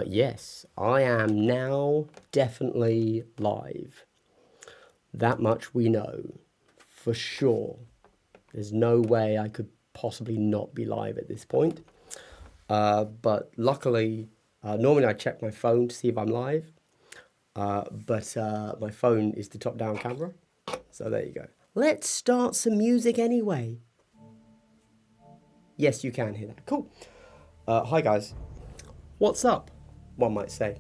Yes, I am now definitely live. That much we know for sure. There's no way I could possibly not be live at this point. But luckily, normally I check my phone to see if I'm live. But my phone is the top-down camera. So there you go. Let's start some music anyway. Yes, you can hear that. Cool. Hi, guys. What's up? One might say.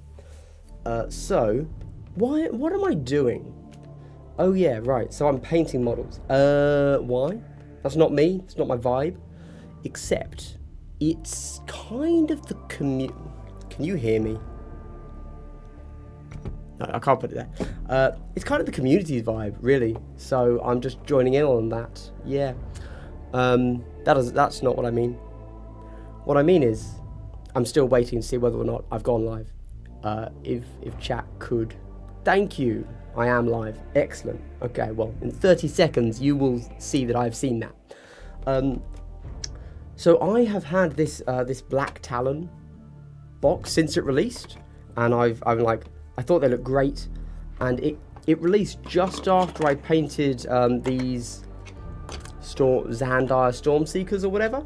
What am I doing? Oh, yeah, right. So I'm painting models. Why? That's not me. It's not my vibe. Except it's kind of the Can you hear me? No, I can't put it there. It's kind of the community's vibe, really. So I'm just joining in on that. Yeah. That's not what I mean. What I mean is, I'm still waiting to see whether or not I've gone live. If chat could. Thank you. I am live. Excellent. Okay, well, in 30 seconds, you will see that I've seen that. So I have had this Black Talon box since it released, and I thought they looked great, and it released just after I painted these Zandire Stormseekers or whatever.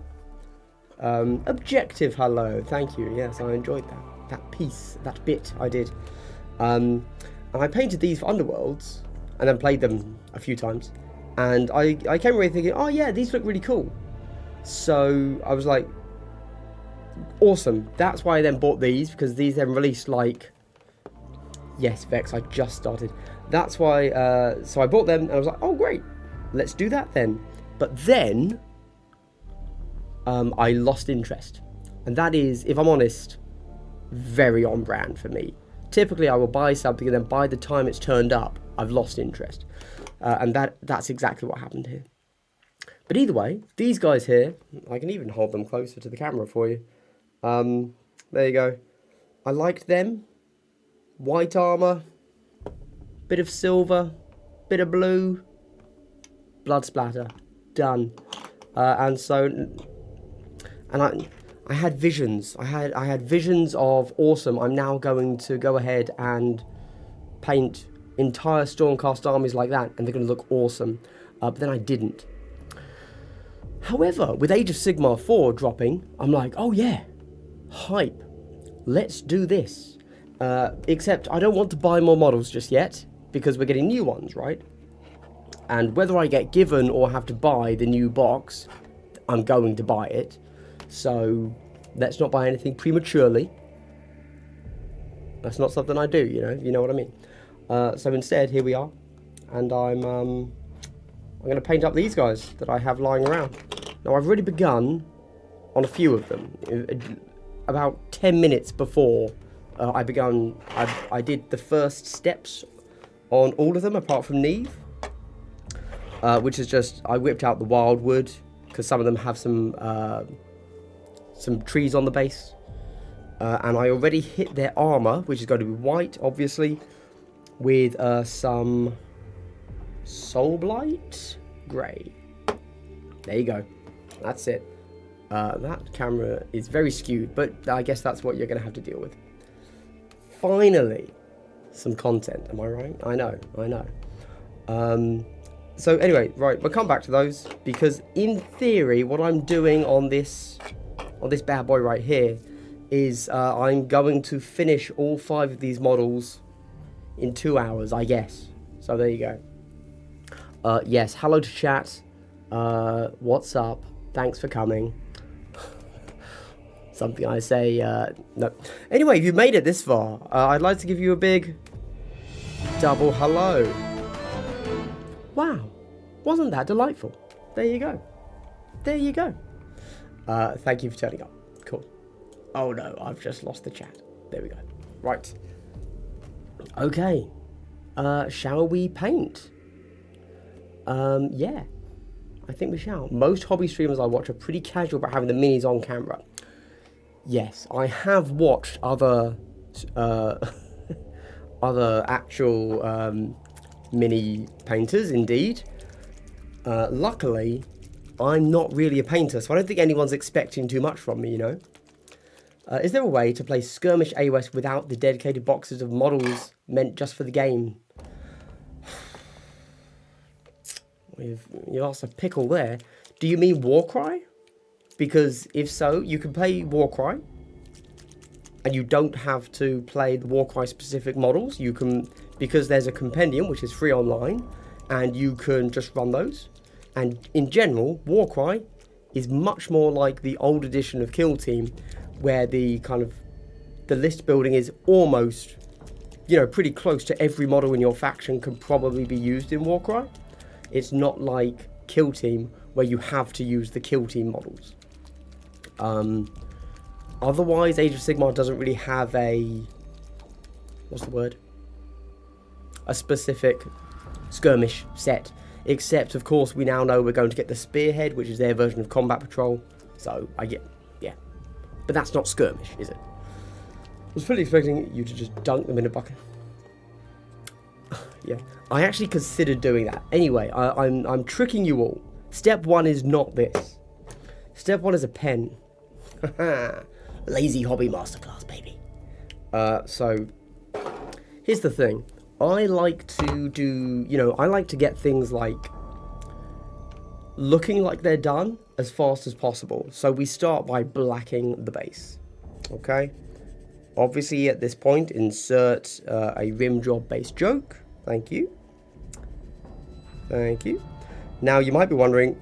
Objective, hello, thank you. Yes, I enjoyed that piece, that bit I did. And I painted these for Underworlds, and then played them a few times, and I came away thinking, oh yeah, these look really cool. So I was like, awesome. That's why I then bought these, because these then released yes, Vex, I just started. That's why, so I bought them, and I was like, oh great, let's do that then. But then, I lost interest. And that is, if I'm honest, very on brand for me. Typically, I will buy something, and then by the time it's turned up, I've lost interest. And that's exactly what happened here. But either way, these guys here, I can even hold them closer to the camera for you. There you go. I liked them. White armor, bit of silver, bit of blue, blood splatter, done. I had visions. I had visions of awesome. I'm now going to go ahead and paint entire Stormcast armies like that, and they're going to look awesome. But then I didn't. However, with Age of Sigmar 4 dropping, I'm like, oh yeah, hype. Let's do this. Except I don't want to buy more models just yet, because we're getting new ones, right? And whether I get given or have to buy the new box, I'm going to buy it. So let's not buy anything prematurely. That's not something I do, you know what I mean. So instead, here we are, and I'm going to paint up these guys that I have lying around. Now I've already begun on a few of them. About 10 minutes before I did the first steps on all of them apart from Neve, which is just, I whipped out the wildwood because some of them have some trees on the base, and I already hit their armor, which is going to be white, obviously, with some soul blight grey. There you go. That's it. That camera is very skewed, but I guess that's what you're going to have to deal with. Finally, some content. Am I right? I know. So anyway, right, we'll come back to those, because in theory, what I'm doing on this bad boy right here is I'm going to finish all 5 of these models in 2 hours, I guess. So there you go. Yes, hello to chat. What's up? Thanks for coming. Something I say, no. Anyway, if you've made it this far, I'd like to give you a big double hello. Wow, wasn't that delightful? There you go. There you go. Thank you for turning up. Cool. Oh no, I've just lost the chat. There we go. Right. Okay. Shall we paint? Yeah. I think we shall. Most hobby streamers I watch are pretty casual about having the minis on camera. Yes, I have watched other actual mini painters, indeed. Luckily, I'm not really a painter, so I don't think anyone's expecting too much from me, Is there a way to play Skirmish AOS without the dedicated boxes of models meant just for the game? You asked a pickle there. Do you mean Warcry? Because if so, you can play Warcry, and you don't have to play the Warcry specific models. You can, because there's a compendium which is free online, and you can just run those. And in general, Warcry is much more like the old edition of Kill Team, where the list building is almost, pretty close to every model in your faction can probably be used in Warcry. It's not like Kill Team, where you have to use the Kill Team models. Otherwise, Age of Sigmar doesn't really have a specific skirmish set. Except, of course, we now know we're going to get the Spearhead, which is their version of Combat Patrol. So, yeah. But that's not skirmish, is it? I was fully expecting you to just dunk them in a bucket. Yeah, I actually considered doing that. Anyway, I'm tricking you all. Step 1 is not this. Step 1 is a pen. Lazy hobby masterclass, baby. So, here's the thing. I like to do, I like to get things like looking like they're done as fast as possible. So we start by blacking the base. Okay? Obviously, at this point, insert a rim job based joke. Thank you. Thank you. Now, you might be wondering,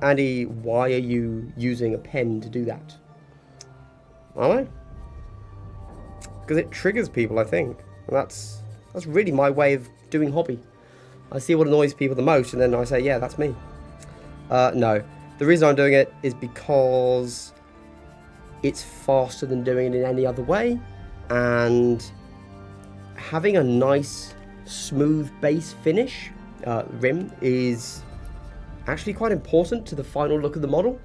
Andy, why are you using a pen to do that? I don't know. Because it triggers people, I think. And that's really my way of doing hobby. I see what annoys people the most, and then I say, yeah, that's me. No. The reason I'm doing it is because it's faster than doing it in any other way, and having a nice, smooth base finish, rim, is actually quite important to the final look of the model.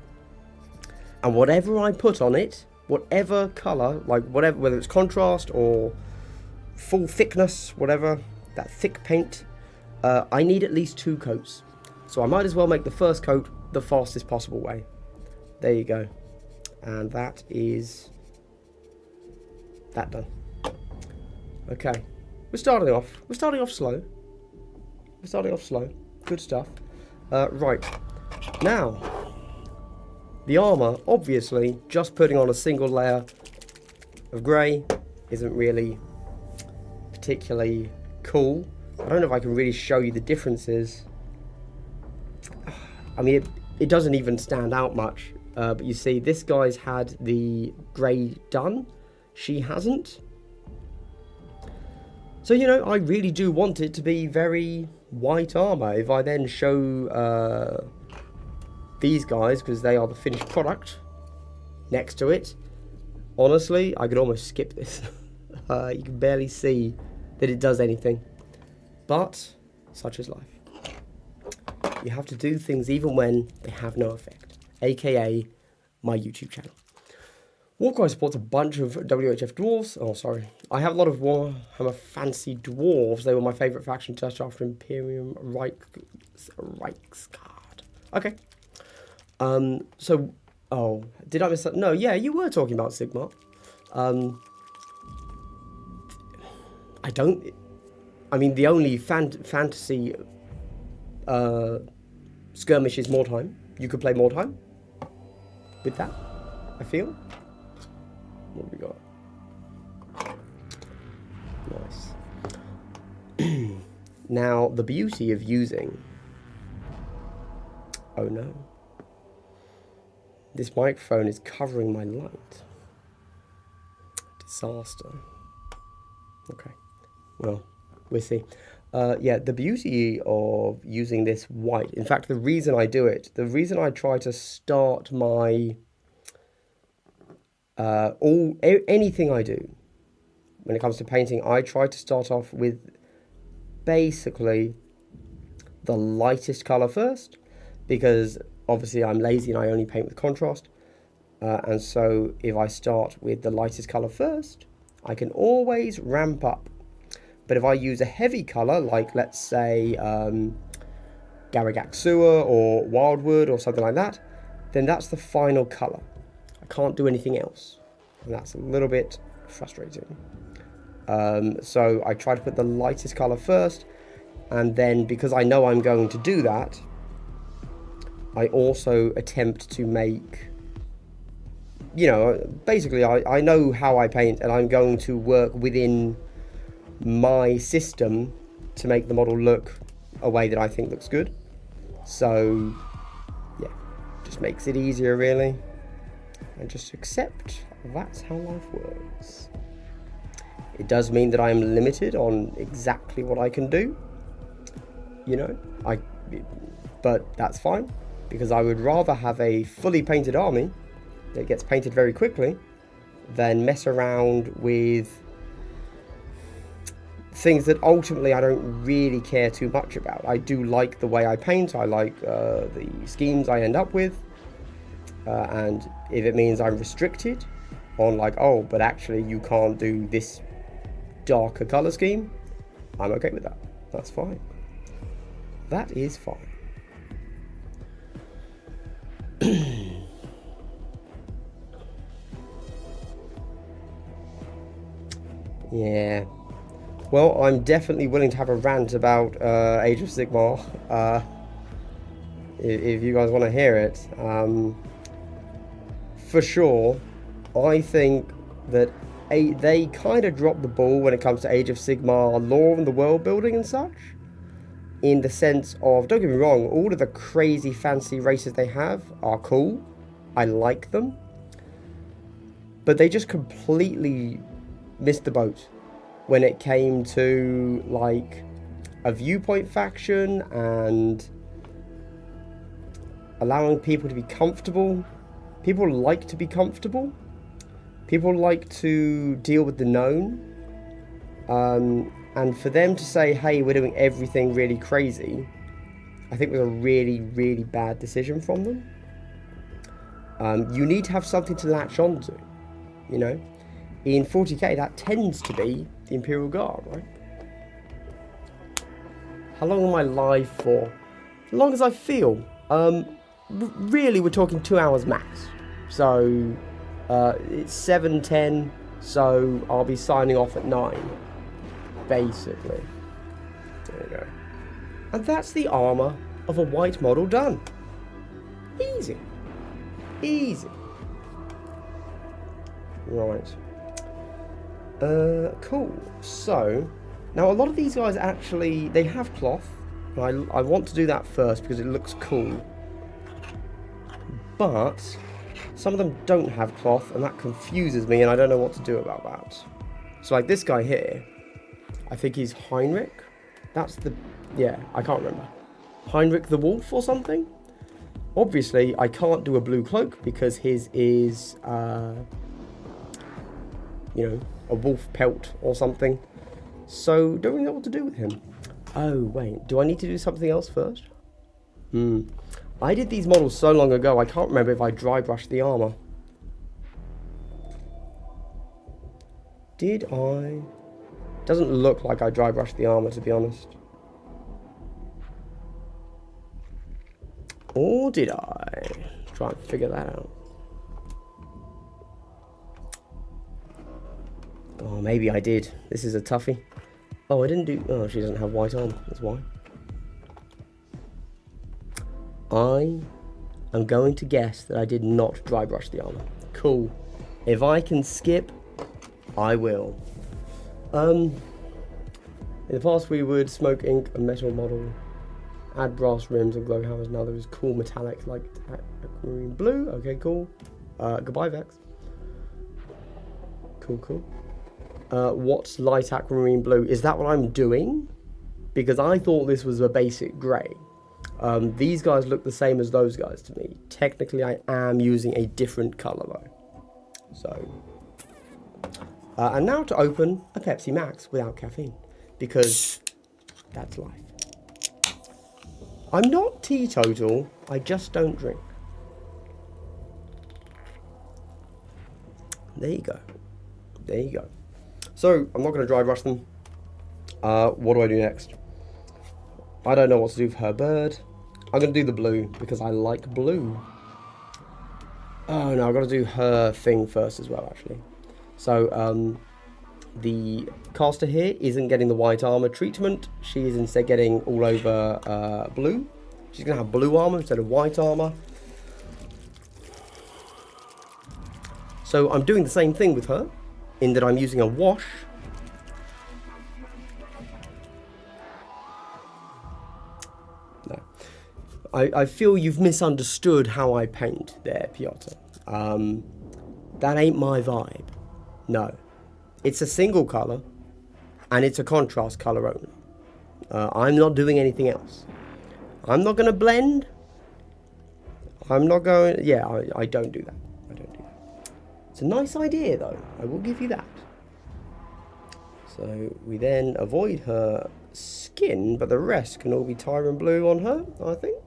And whatever I put on it, whatever colour, whether it's contrast or full thickness, whatever, that thick paint, I need at least 2 coats. So I might as well make the first coat the fastest possible way. There you go. And that is that done. Okay. We're starting off slow. Good stuff. Right. Now, the armour, obviously, just putting on a single layer of grey isn't really particularly cool. I don't know if I can really show you the differences. I mean, it doesn't even stand out much. But you see, this guy's had the grey done. She hasn't. So, I really do want it to be very white armour. If I then show these guys, because they are the finished product, next to it, honestly, I could almost skip this. You can barely see that it does anything. But, such is life. You have to do things even when they have no effect. AKA my YouTube channel. Warcry supports a bunch of WHF dwarves. Oh, sorry. I have a lot of Warhammer Fantasy dwarves. They were my favourite faction just after Imperium Reichsguard. Okay. Did I miss that? No, yeah, you were talking about Sigmar. The only fantasy skirmish is more time. You could play more time with that, I feel. What have we got? Nice. Now, the beauty of using... Oh no. This microphone is covering my light. Disaster. Okay. Well, we'll see. The beauty of using this white... In fact, the reason I do it, the reason I try to start my... anything I do when it comes to painting, I try to start off with basically the lightest colour first, because obviously I'm lazy and I only paint with contrast, and so if I start with the lightest colour first, I can always ramp up. But if I use a heavy colour, like let's say Garrigak Sewer or Wildwood or something like that, then that's the final colour. I can't do anything else. and that's a little bit frustrating. So I try to put the lightest colour first, and then because I know I'm going to do that, I also attempt to make, basically I know how I paint, and I'm going to work within my system to make the model look a way that I think looks good. So yeah, just makes it easier really, and just accept that's how life works. It does mean that I am limited on exactly what I can do, but that's fine, because I would rather have a fully painted army that gets painted very quickly than mess around with things that ultimately I don't really care too much about. I do like the way I paint, I like the schemes I end up with, and if it means I'm restricted on but actually you can't do this darker color scheme, I'm okay with that. That's fine. That is fine. Yeah. Well, I'm definitely willing to have a rant about Age of Sigmar, if you guys want to hear it. For sure, I think that they kind of dropped the ball when it comes to Age of Sigmar lore and the world building and such, in the sense of, don't get me wrong, all of the crazy fancy races they have are cool. I like them. But they just completely missed the boat when it came to a viewpoint faction and allowing people to be comfortable. People like to be comfortable. People like to deal with the known. And for them to say, hey, we're doing everything really crazy, I think was a really, really bad decision from them. You need to have something to latch onto, In 40k, that tends to be the Imperial Guard, right? How long am I live for? As long as I feel. Really, we're talking 2 hours max. So, it's 7:10, so I'll be signing off at 9. Basically. There you go. And that's the armour of a white model done. Easy. Easy. Right. Cool. So, now a lot of these guys actually, they have cloth. I want to do that first because it looks cool. But some of them don't have cloth, and that confuses me, and I don't know what to do about that. So this guy here, I think he's Heinrich. I can't remember. Heinrich the Wolf or something? Obviously, I can't do a blue cloak because his is, a wolf pelt or something. So, don't really know what to do with him. Oh, wait. Do I need to do something else first? I did these models so long ago, I can't remember if I dry brushed the armour. Did I? Doesn't look like I dry brushed the armour, to be honest. Or did I? Let's try and figure that out. Oh, maybe I did. This is a toughie. Oh, I didn't do... Oh, she doesn't have white armour. That's why. I am going to guess that I did not dry brush the armour. Cool. If I can skip, I will. In the past we would smoke ink a metal model, add brass rims and glow hammers. Now there is cool metallic like aquamarine blue. Okay, cool. Goodbye, Vex. Cool. What's light aquamarine blue? Is that what I'm doing? Because I thought this was a basic grey. These guys look the same as those guys to me. Technically, I am using a different colour though. So, and now to open a Pepsi Max without caffeine, because that's life. I'm not teetotal, I just don't drink. There you go. There you go. So, I'm not going to dry brush them. What do I do next? I don't know what to do for her bird. I'm going to do the blue, because I like blue. Oh no, I've got to do her thing first as well, actually. So the caster here isn't getting the white armor treatment. She is instead getting all over blue. She's going to have blue armor instead of white armor. So I'm doing the same thing with her, in that I'm using a wash. No. I feel you've misunderstood how I paint there, Piotr. That ain't my vibe. No. It's a single colour, and it's a contrast colour only. I'm not doing anything else. I'm not going to blend. I'm not going... Yeah, I don't do that. I don't do that. It's a nice idea, though. I will give you that. So we then avoid her skin, but the rest can all be Tyrant Blue on her, I think.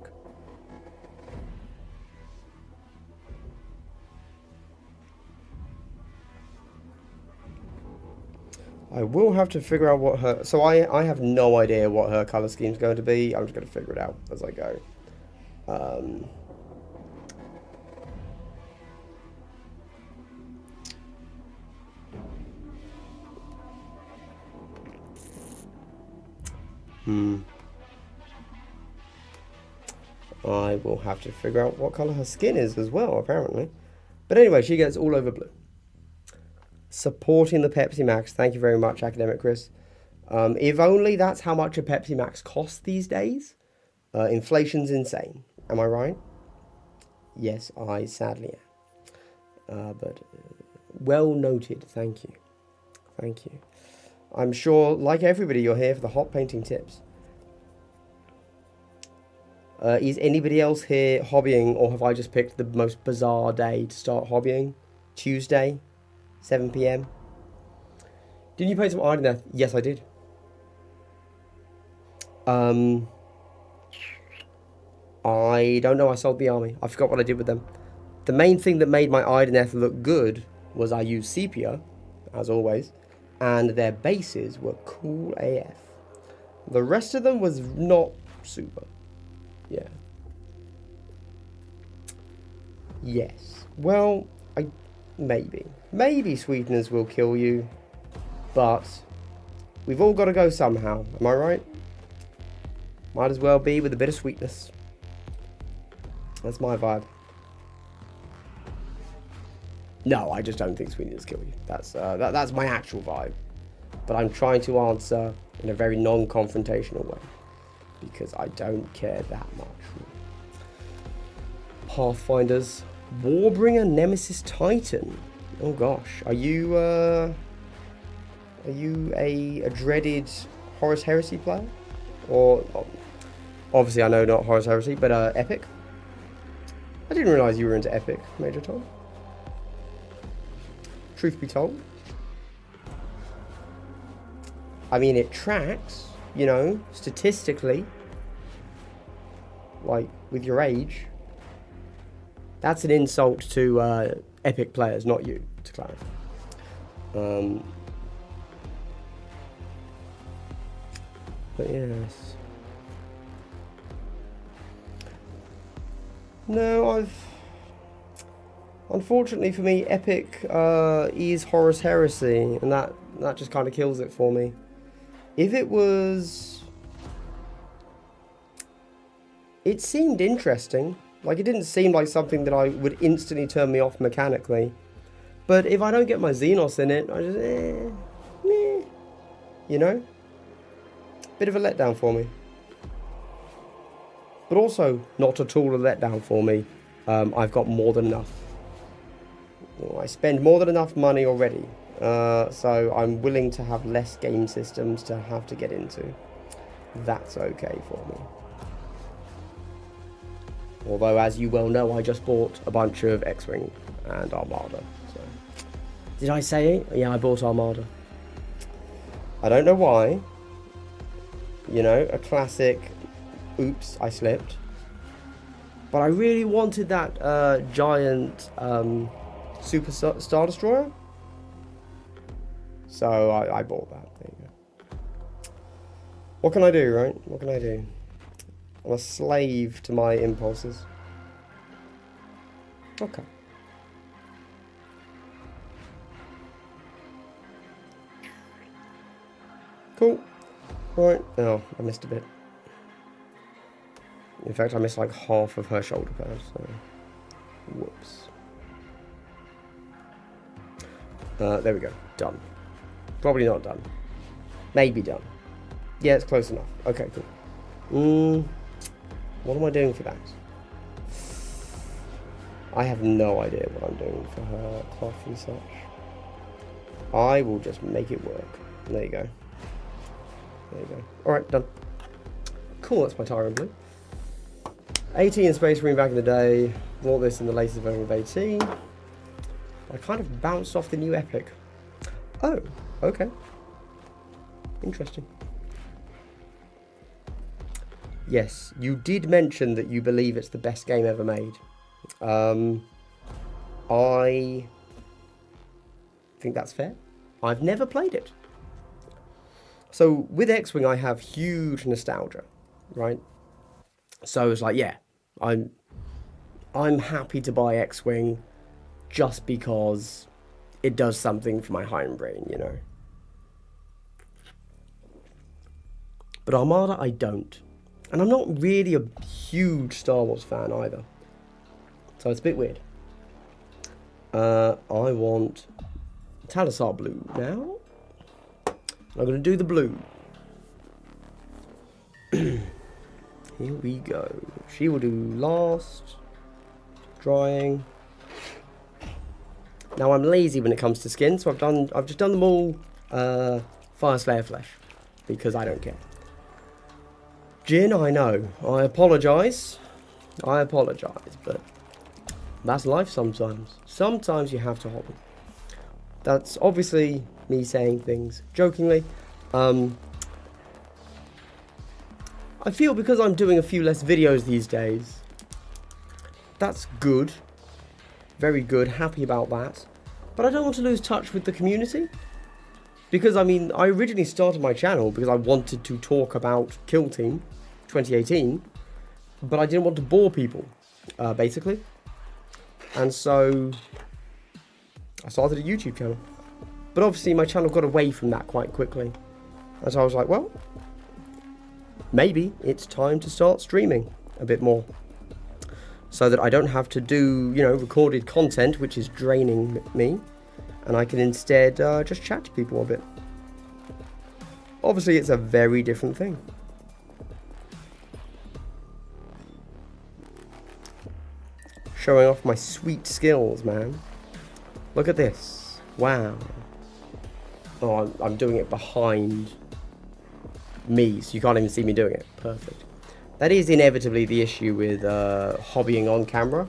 I will have to figure out what her... So I have no idea what her colour scheme is going to be. I'm just going to figure it out as I go. I will have to figure out what colour her skin is as well, apparently. But anyway, she gets all over blue. Supporting the Pepsi Max. Thank you very much, Academic Chris. If only that's how much a Pepsi Max costs these days. Inflation's insane. Am I right? Yes, I sadly am. But well noted. Thank you. Thank you. I'm sure, like everybody, you're here for the hot painting tips. Is anybody else here hobbying, or have I just picked the most bizarre day to start hobbying? Tuesday, 7 PM. Didn't you paint some art in there? Yes, I did. I don't know. I sold the army. I forgot what I did with them. The main thing that made my Ideneth look good was I used sepia, as always, and their bases were cool AF. The rest of them was not super. Yeah. Yes. Well, maybe sweeteners will kill you, but we've all got to go somehow. Am I right? Might as well be with a bit of sweetness. That's my vibe. No, I just don't think sweeteners kill you. That's my actual vibe. But I'm trying to answer in a very non-confrontational way, because I don't care that much. Pathfinders, Warbringer, Nemesis, Titan. Oh gosh, are you a dreaded Horus Heresy player? Or obviously I know not Horus Heresy, but Epic. I didn't realise you were into Epic, Major Tom. Truth be told. I mean, it tracks, you know, statistically, like, with your age. That's an insult to Epic players, not you, to clarify. But yes. No, unfortunately for me, Epic is Horus Heresy, and that just kind of kills it for me. If it was... It seemed interesting. Like, it didn't seem like something that I would instantly turn me off mechanically. But if I don't get my Xenos in it, I just, meh. You know? Bit of a letdown for me. But also, not at all a letdown for me. I've got more than enough. I spend more than enough money already. So I'm willing to have less game systems to have to get into. That's okay for me. Although, as you well know, I just bought a bunch of X-Wing and Armada. So. Did I say it? Yeah, I bought Armada. I don't know why. You know, a classic, oops, I slipped. But I really wanted that giant Super Star Destroyer. So I bought that. There you go. What can I do, right? What can I do? I'm a slave to my impulses. Okay. Cool. Right. Oh, I missed a bit. In fact, I missed like half of her shoulder pad, so... Whoops. There we go. Done. Probably not done. Maybe done. Yeah, it's close enough. Okay, cool. What am I doing for that? I have no idea what I'm doing for her cloth and such. I will just make it work. There you go. There you go. Alright, done. Cool, that's my Tyrant Blue. 18 in Space Marine back in the day. Bought this in the latest version of 18. I kind of bounced off the new Epic. Oh, okay. Interesting. Yes, you did mention that you believe it's the best game ever made. I think that's fair. I've never played it. So with X-Wing, I have huge nostalgia, right? So it's like, yeah, I'm happy to buy X-Wing just because it does something for my hindbrain, you know. But Armada, I don't. And I'm not really a huge Star Wars fan either. So it's a bit weird. I want Talisar Blue now. I'm going to do the blue. Here we go. She will do last. Drying. Now I'm lazy when it comes to skin, so I've just done them all Fire Slayer Flesh. Because I don't care. Jin, I know. I apologise. But that's life sometimes. Sometimes you have to hobble. That's obviously me saying things jokingly. I feel because I'm doing a few less videos these days, that's good. Very good. Happy about that. But I don't want to lose touch with the community. Because, I mean, I originally started my channel because I wanted to talk about Kill Team 2018. But I didn't want to bore people, basically. And so I started a YouTube channel. But obviously my channel got away from that quite quickly. And so I was like, well, maybe it's time to start streaming a bit more. So that I don't have to do, you know, recorded content, which is draining me. And I can instead just chat to people a bit. Obviously, it's a very different thing. Showing off my sweet skills, man. Look at this. Wow. Oh, I'm doing it behind me, so you can't even see me doing it. Perfect. That is inevitably the issue with hobbying on camera.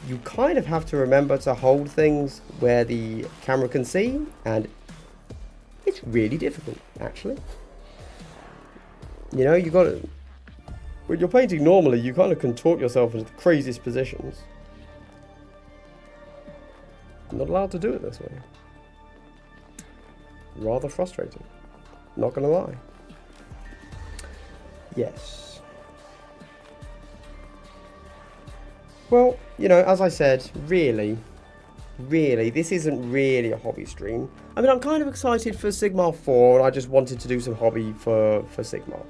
You kind of have to remember to hold things where the camera can see, and it's really difficult, actually. You know, you got to... When you're painting normally, you kind of contort yourself into the craziest positions. I'm not allowed to do it this way. Rather frustrating. Not gonna lie. Yes. Well, you know, as I said, really, this isn't really a hobby stream. I mean, I'm kind of excited for Sigmar 4, and I just wanted to do some hobby for Sigmar.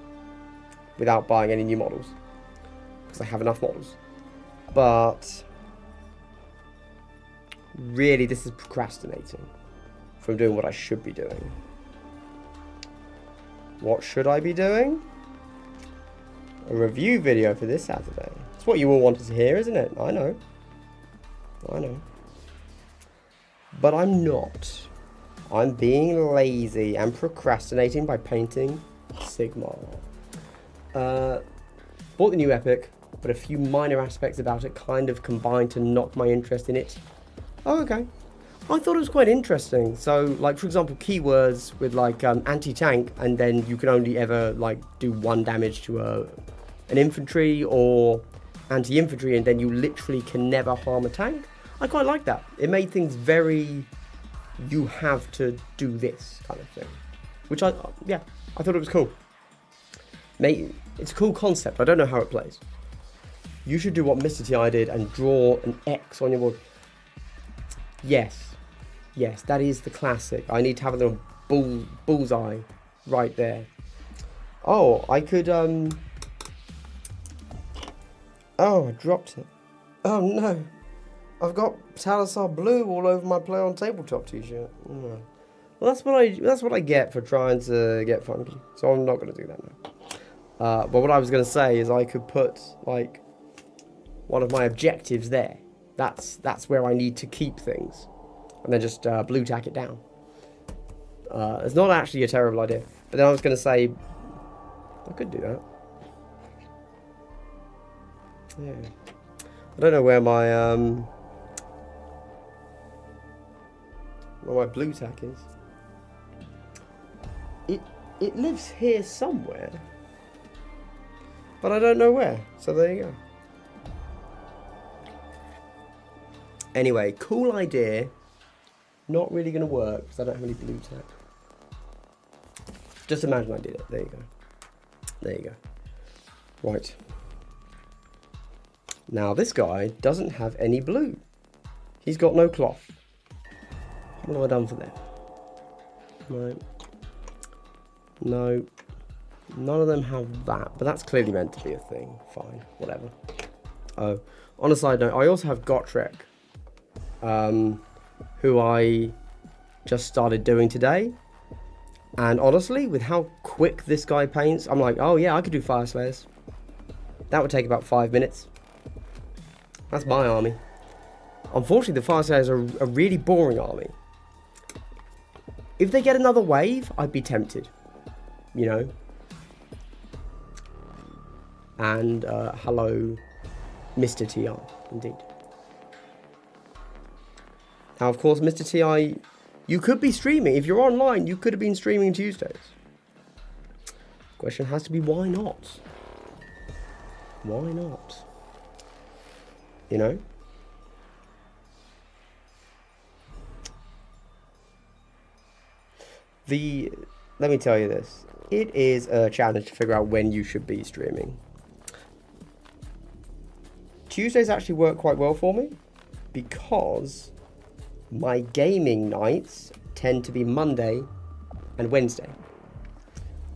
Without buying any new models. Because I have enough models. But really, this is procrastinating from doing what I should be doing. What should I be doing? A review video for this Saturday. It's what you all wanted to hear, isn't it? I know. But I'm not. I'm being lazy and procrastinating by painting Sigmar. Bought the new Epic, but a few minor aspects about it kind of combined to knock my interest in it. Oh, okay. I thought it was quite interesting. So, like, for example, keywords with, like, anti-tank, and then you can only ever, like, do 1 damage to an infantry or anti-infantry, and then you literally can never harm a tank. I quite like that. It made things very, you have to do this kind of thing. Which I thought it was cool. It's a cool concept. I don't know how it plays. You should do what Mr. T.I. did and draw an X on your board. Yes, that is the classic. I need to have a little bullseye right there. Oh, I could, oh, I dropped it. Oh, no. I've got Talissar Blue all over my Play on Tabletop t-shirt. Oh. Well, that's what I get for trying to get funky. So I'm not going to do that now. But what I was going to say is I could put, like, one of my objectives there. That's where I need to keep things. And then just blue tack it down. It's not actually a terrible idea. But then I was going to say, I could do that. Yeah. I don't know where my blue tack is. It lives here somewhere. But I don't know where. So there you go. Anyway, cool idea. Not really going to work because I don't have any blue tack. Just imagine I did it. There you go. There you go. Right. Now this guy doesn't have any blue. He's got no cloth. What have I done for them? No. No. None of them have that, but that's clearly meant to be a thing. Fine, whatever. Oh, on a side note, I also have Gotrek, who I just started doing today. And honestly, with how quick this guy paints, I'm like, oh yeah, I could do Fire Slayers. That would take about 5 minutes. That's my army. Unfortunately, the Fire Slayers are a really boring army. If they get another wave, I'd be tempted. You know? And hello, Mr. TI, indeed. Now, of course, Mr. TI, you could be streaming. If you're online, you could have been streaming Tuesdays. Question has to be, why not? Why not? You know? Let me tell you this. It is a challenge to figure out when you should be streaming. Tuesdays actually work quite well for me because my gaming nights tend to be Monday and Wednesday.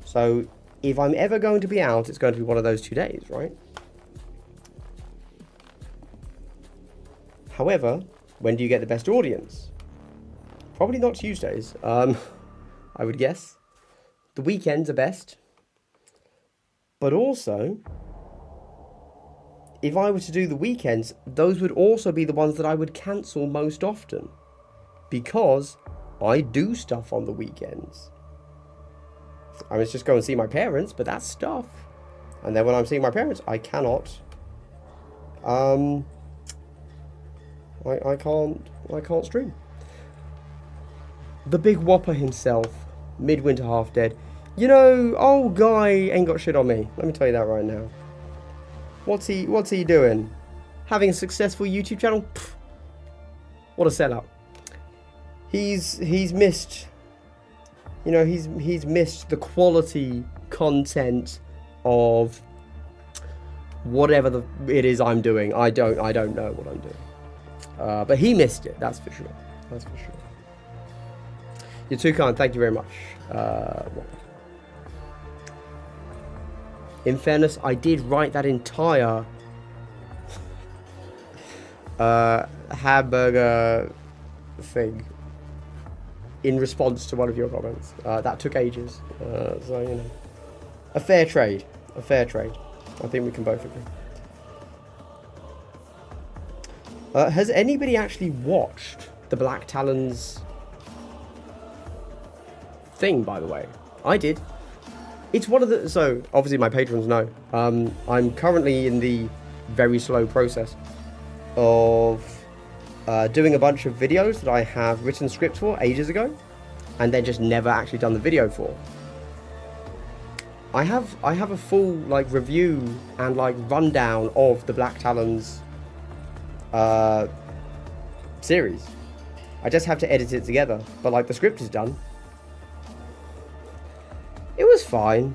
So if I'm ever going to be out, it's going to be one of those 2 days, right? However, when do you get the best audience? Probably not Tuesdays, I would guess. The weekends are best. But also, if I were to do the weekends, those would also be the ones that I would cancel most often. Because I do stuff on the weekends. I was just going to see my parents, but that's stuff. And then when I'm seeing my parents, I cannot. I can't stream. The big whopper himself, Midwinter Half Dead. You know, old guy ain't got shit on me. Let me tell you that right now. What's he doing? Having a successful YouTube channel? Pfft. What a sellout. He's missed. You know, he's missed the quality content of whatever it is I'm doing. I don't know what I'm doing. But he missed it. That's for sure. That's for sure. You're too kind. Thank you very much. In fairness, I did write that entire hamburger thing in response to one of your comments. That took ages. So, you know. A fair trade. A fair trade. I think we can both agree. Has anybody actually watched the Black Talons thing, by the way? I did. It's one of the... So, obviously my patrons know. I'm currently in the very slow process of doing a bunch of videos that I have written scripts for ages ago, and then just never actually done the video for. I have a full like review and like rundown of the Black Talons series. I just have to edit it together, but like the script is done. It was fine.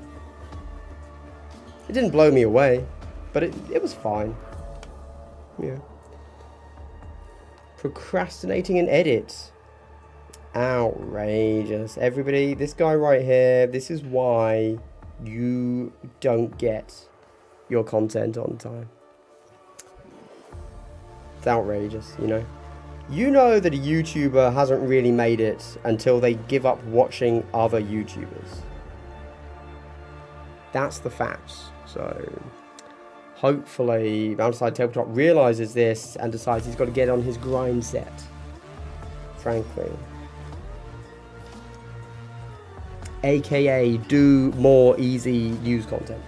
It didn't blow me away, but it was fine. Yeah. Procrastinating an edit. Outrageous. Everybody, this guy right here, this is why you don't get your content on time. It's outrageous, you know. You know that a YouTuber hasn't really made it until they give up watching other YouTubers. That's the facts. So hopefully Mountainside Tabletop realizes this and decides he's got to get on his grind set. Frankly. AKA do more easy news content.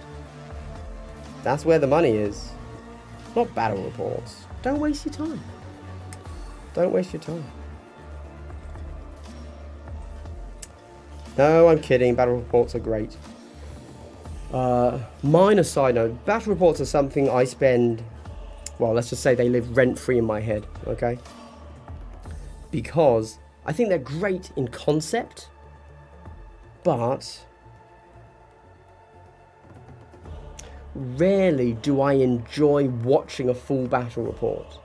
That's where the money is. Not battle reports. Don't waste your time. Don't waste your time. No, I'm kidding. Battle reports are great. Minor side note. Battle reports are something I spend... Well, let's just say they live rent-free in my head. Okay? Because I think they're great in concept. But... rarely do I enjoy watching a full battle report.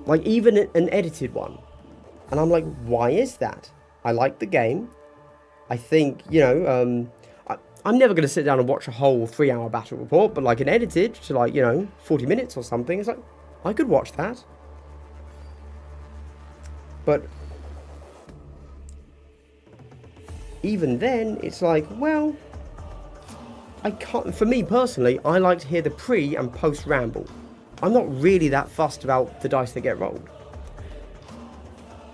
Like, even an edited one. And I'm like, why is that? I like the game. I think, you know, I'm never going to sit down and watch a whole 3-hour battle report, but like an edited to like, you know, 40 minutes or something, it's like, I could watch that. But even then, it's like, well, I can't, for me personally, I like to hear the pre and post ramble. I'm not really that fussed about the dice that get rolled.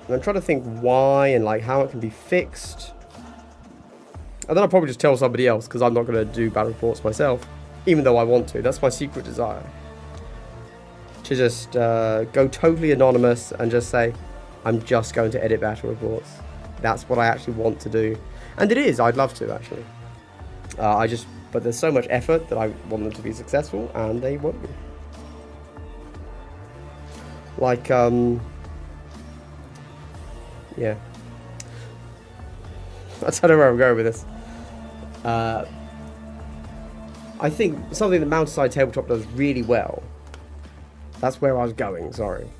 And I'm trying to think why and like how it can be fixed. And then I'll probably just tell somebody else because I'm not going to do battle reports myself. Even though I want to. That's my secret desire. To just go totally anonymous and just say, I'm just going to edit battle reports. That's what I actually want to do. And it is. I'd love to actually. But there's so much effort that I want them to be successful and they won't be. Like, yeah. I don't know where I'm going with this. I think something that Mountainside Tabletop does really well, that's where I was going, sorry,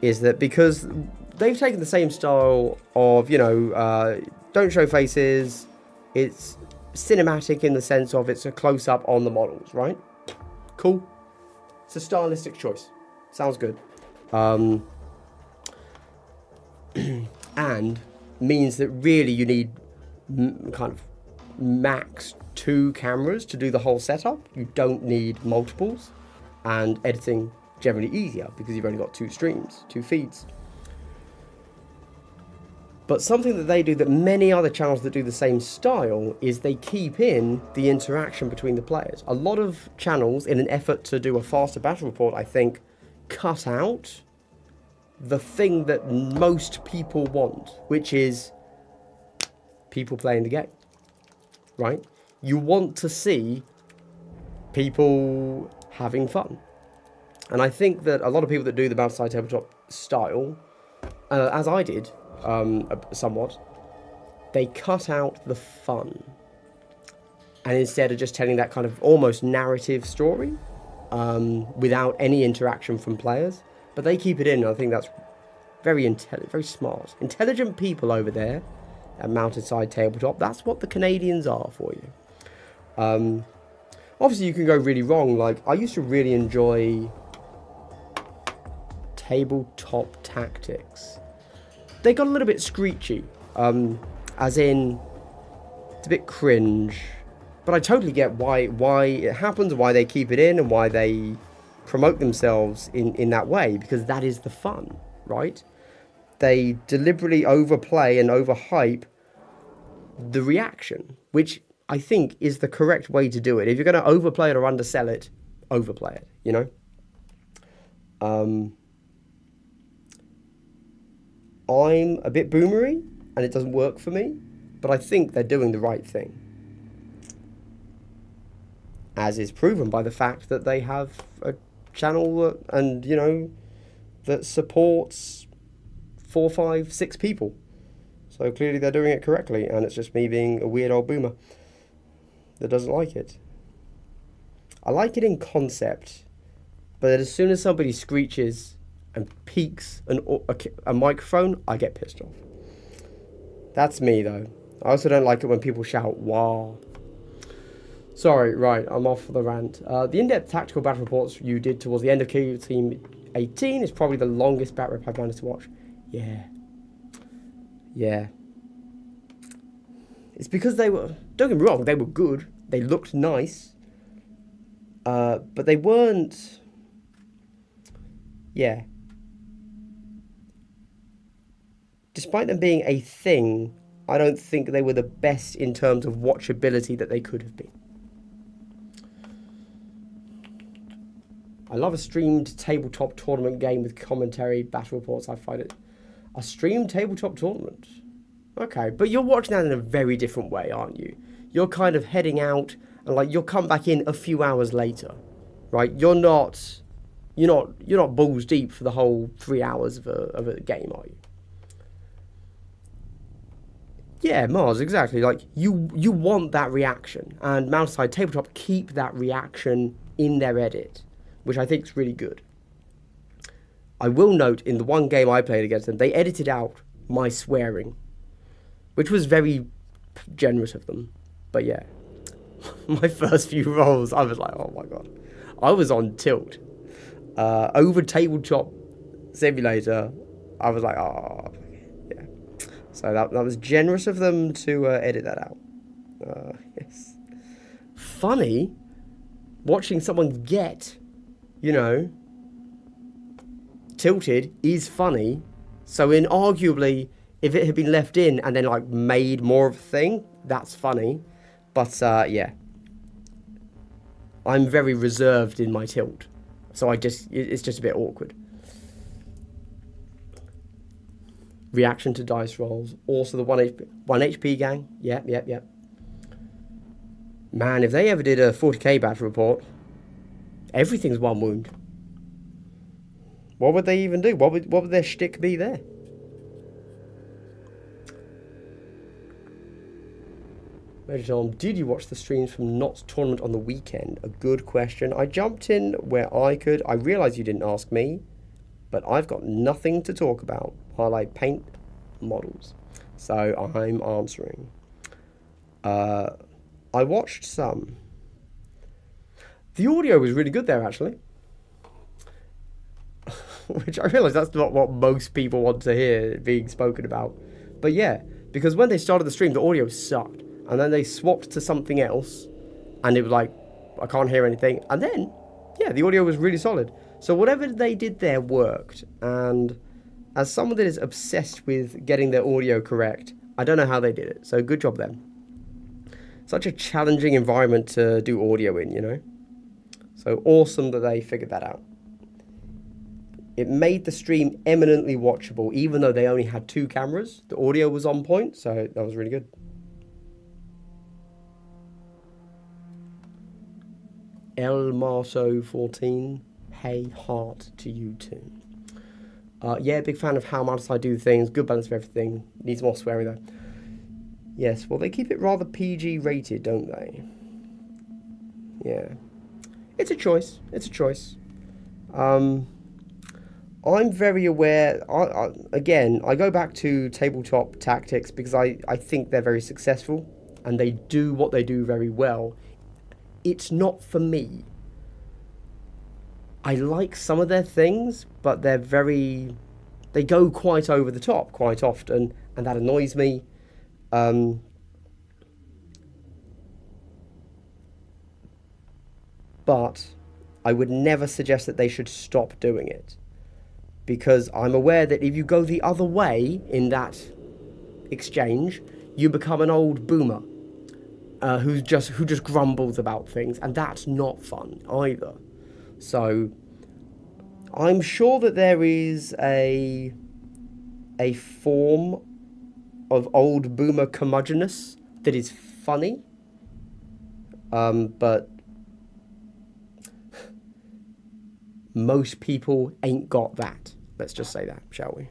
is that because they've taken the same style of, you know, don't show faces, it's cinematic in the sense of it's a close-up on the models, right? Cool. It's a stylistic choice. Sounds good. And means that really you need kind of max 2 cameras to do the whole setup. You don't need multiples, and editing generally easier because you've only got 2 streams, 2 feeds. But something that they do that many other channels that do the same style is they keep in the interaction between the players. A lot of channels, in an effort to do a faster battle report, I think, cut out the thing that most people want, which is people playing the game, right? You want to see people having fun. And I think that a lot of people that do the Mountainside Tabletop style, as I did somewhat, they cut out the fun. And instead of just telling that kind of almost narrative story without any interaction from players, but they keep it in. And I think that's very intelligent, very smart. Intelligent people over there at Mountainside Tabletop. That's what the Canadians are for you. Obviously, you can go really wrong. Like, I used to really enjoy Tabletop Tactics. They got a little bit screechy, as in, it's a bit cringe. But I totally get why it happens, why they keep it in, and why they promote themselves in that way, because that is the fun, right? They deliberately overplay and overhype the reaction, which I think is the correct way to do it. If you're going to overplay it or undersell it, overplay it, you know? I'm a bit boomery, and it doesn't work for me, but I think they're doing the right thing. As is proven by the fact that they have a channel that supports 4, 5, 6 people. So clearly they're doing it correctly, and it's just me being a weird old boomer that doesn't like it. I like it in concept, but as soon as somebody screeches, and peaks a microphone, I get pissed off. That's me, though. I also don't like it when people shout, "Wow." Sorry, right, I'm off for the rant. The in-depth tactical battle reports you did towards the end of Kill Team 18 is probably the longest bat rep I've managed to watch. Yeah. It's because they were, don't get me wrong, they were good. They looked nice. But they weren't, despite them being a thing, I don't think they were the best in terms of watchability that they could have been. I love a streamed tabletop tournament game with commentary, battle reports. I find it a streamed tabletop tournament. Okay, but you're watching that in a very different way, aren't you? You're kind of heading out and like you'll come back in a few hours later, right? You're not balls deep for the whole 3 hours of a game, are you? Yeah, Mars, exactly. Like you want that reaction, and Mountainside Tabletop keep that reaction in their edit, which I think is really good. I will note, in the one game I played against them, they edited out my swearing, which was very generous of them. But yeah, my first few rolls, I was like, oh my god. I was on tilt. Over Tabletop Simulator, I was like, oh, yeah. So that was generous of them to edit that out. Yes. Funny, watching someone get, tilted is funny. So arguably, if it had been left in and then like made more of a thing, that's funny. But yeah, I'm very reserved in my tilt, so it's just a bit awkward. Reaction to dice rolls, also the 1 HP gang. Yep. Man, if they ever did a 40k battle report, everything's one wound. What would they even do? What would their shtick be there? Major Tom, did you watch the streams from Knott's tournament on the weekend? A good question. I jumped in where I could. I realise you didn't ask me, but I've got nothing to talk about while I paint models. So I'm answering. I watched some. The audio was really good there, actually. Which I realise that's not what most people want to hear being spoken about. But yeah, because when they started the stream, the audio sucked. And then they swapped to something else, and it was like, I can't hear anything. And then, yeah, the audio was really solid. So whatever they did there worked. And as someone that is obsessed with getting their audio correct, I don't know how they did it. So good job then. Such a challenging environment to do audio in, So awesome that they figured that out. It made the stream eminently watchable, even though they only had 2 cameras. The audio was on point, so that was really good. El Marso 14, hey, heart to you too. Yeah, big fan of how Mountainside do things. Good balance of everything. Needs more swearing though. Yes, well they keep it rather PG rated, don't they? Yeah. It's a choice. I'm very aware. I go back to tabletop tactics because I think they're very successful and they do what they do very well. It's not for me. I like some of their things, but they go quite over the top quite often, and that annoys me. But I would never suggest that they should stop doing it, because I'm aware that if you go the other way in that exchange, you become an old boomer. Who just grumbles about things, and that's not fun either. So I'm sure that there is a form of old boomer curmudgeonness that is funny, but most people ain't got that. Let's just say that, shall we?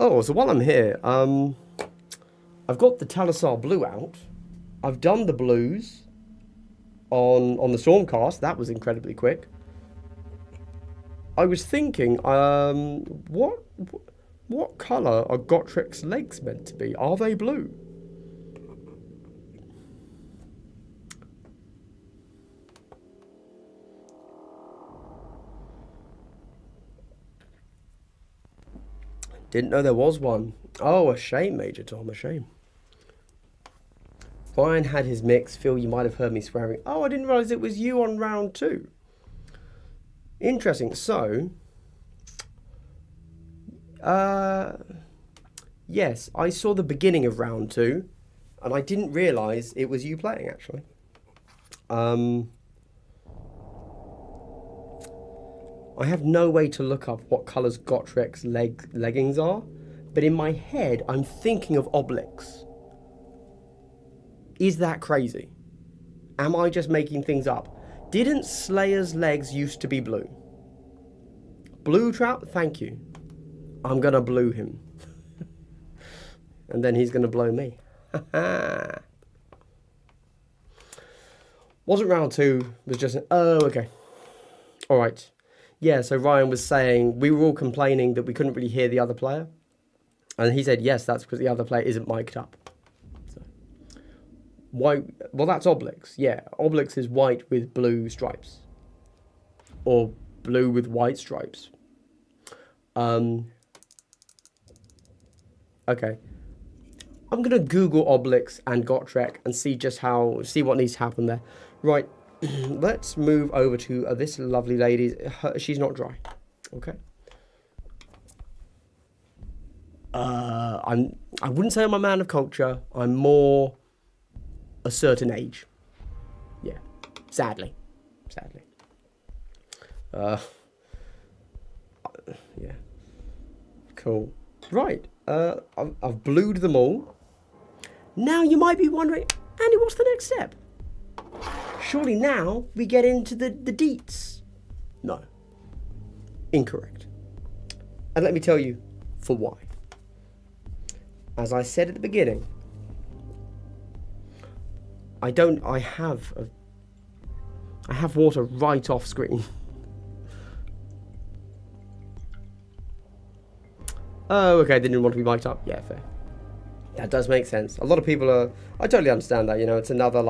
Oh, so while I'm here, I've got the Talisar Blue out. I've done the blues on the Stormcast. That was incredibly quick. I was thinking, what colour are Gotrek's legs meant to be? Are they blue? Didn't know there was one. Oh, a shame, Major Tom, a shame. Ryan had his mix. Phil, you might have heard me swearing. Oh, I didn't realise it was you on round 2. Interesting. So, yes, I saw the beginning of round 2, and I didn't realise it was you playing, actually. I have no way to look up what colours Gottrek's leggings are, but in my head, I'm thinking of Obelix. Is that crazy? Am I just making things up? Didn't Slayer's legs used to be blue? Blue Trout? Thank you. I'm going to blue him. And then he's going to blow me. Wasn't round 2, was just... Oh, okay. All right. Yeah, so Ryan was saying, we were all complaining that we couldn't really hear the other player. And he said, yes, that's because the other player isn't mic'd up. So, white, well, that's Obelix. Yeah, Obelix is white with blue stripes. Or blue with white stripes. Okay. I'm going to Google Obelix and Gotrek and see what needs to happen there. Right. Let's move over to this lovely lady. She's not dry. Okay. I wouldn't say I'm a man of culture. I'm more a certain age. Yeah. Sadly. Yeah. Cool. Right. I've blued them all. Now you might be wondering, Andy, what's the next step? Surely now we get into the deets. No. Incorrect. And let me tell you for why. As I said at the beginning, I have water right off screen. Oh, okay, they didn't want to be mic'd up. Yeah, fair. That does make sense. A lot of people I totally understand that, it's another,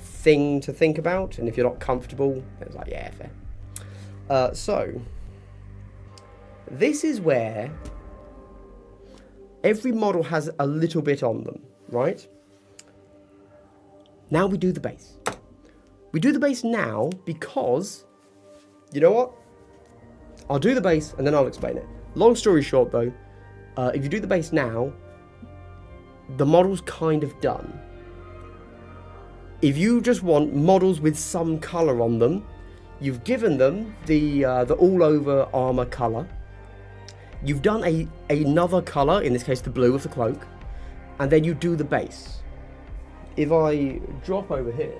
thing to think about, and if you're not comfortable, it's like, yeah, fair. So, this is where every model has a little bit on them, right? Now we do the base. We do the base now because, you know what? I'll do the base and then I'll explain it. Long story short though, if you do the base now, the model's kind of done. If you just want models with some colour on them, you've given them the all-over armour colour. You've done another colour, in this case the blue of the cloak, and then you do the base. If I drop over here,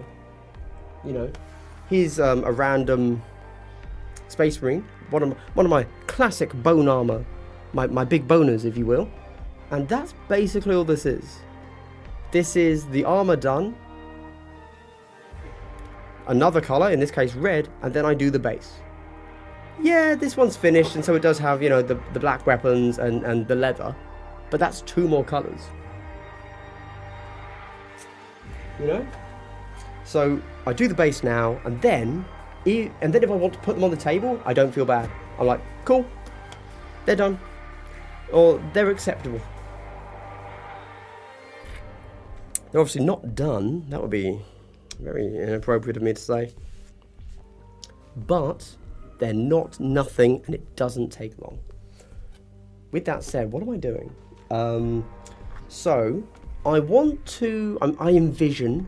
here's a random Space Marine, one of my classic bone armour, my big boners, if you will, and that's basically all this is. This is the armour done. Another colour, in this case red, and then I do the base. Yeah, this one's finished, and so it does have, the black weapons and the leather, but that's 2 more colours. So I do the base now, and then if I want to put them on the table, I don't feel bad. I'm like, cool, they're done, or they're acceptable. They're obviously not done. That would be very inappropriate of me to say. But they're not nothing, and it doesn't take long. With that said, what am I doing? So I want to. I envision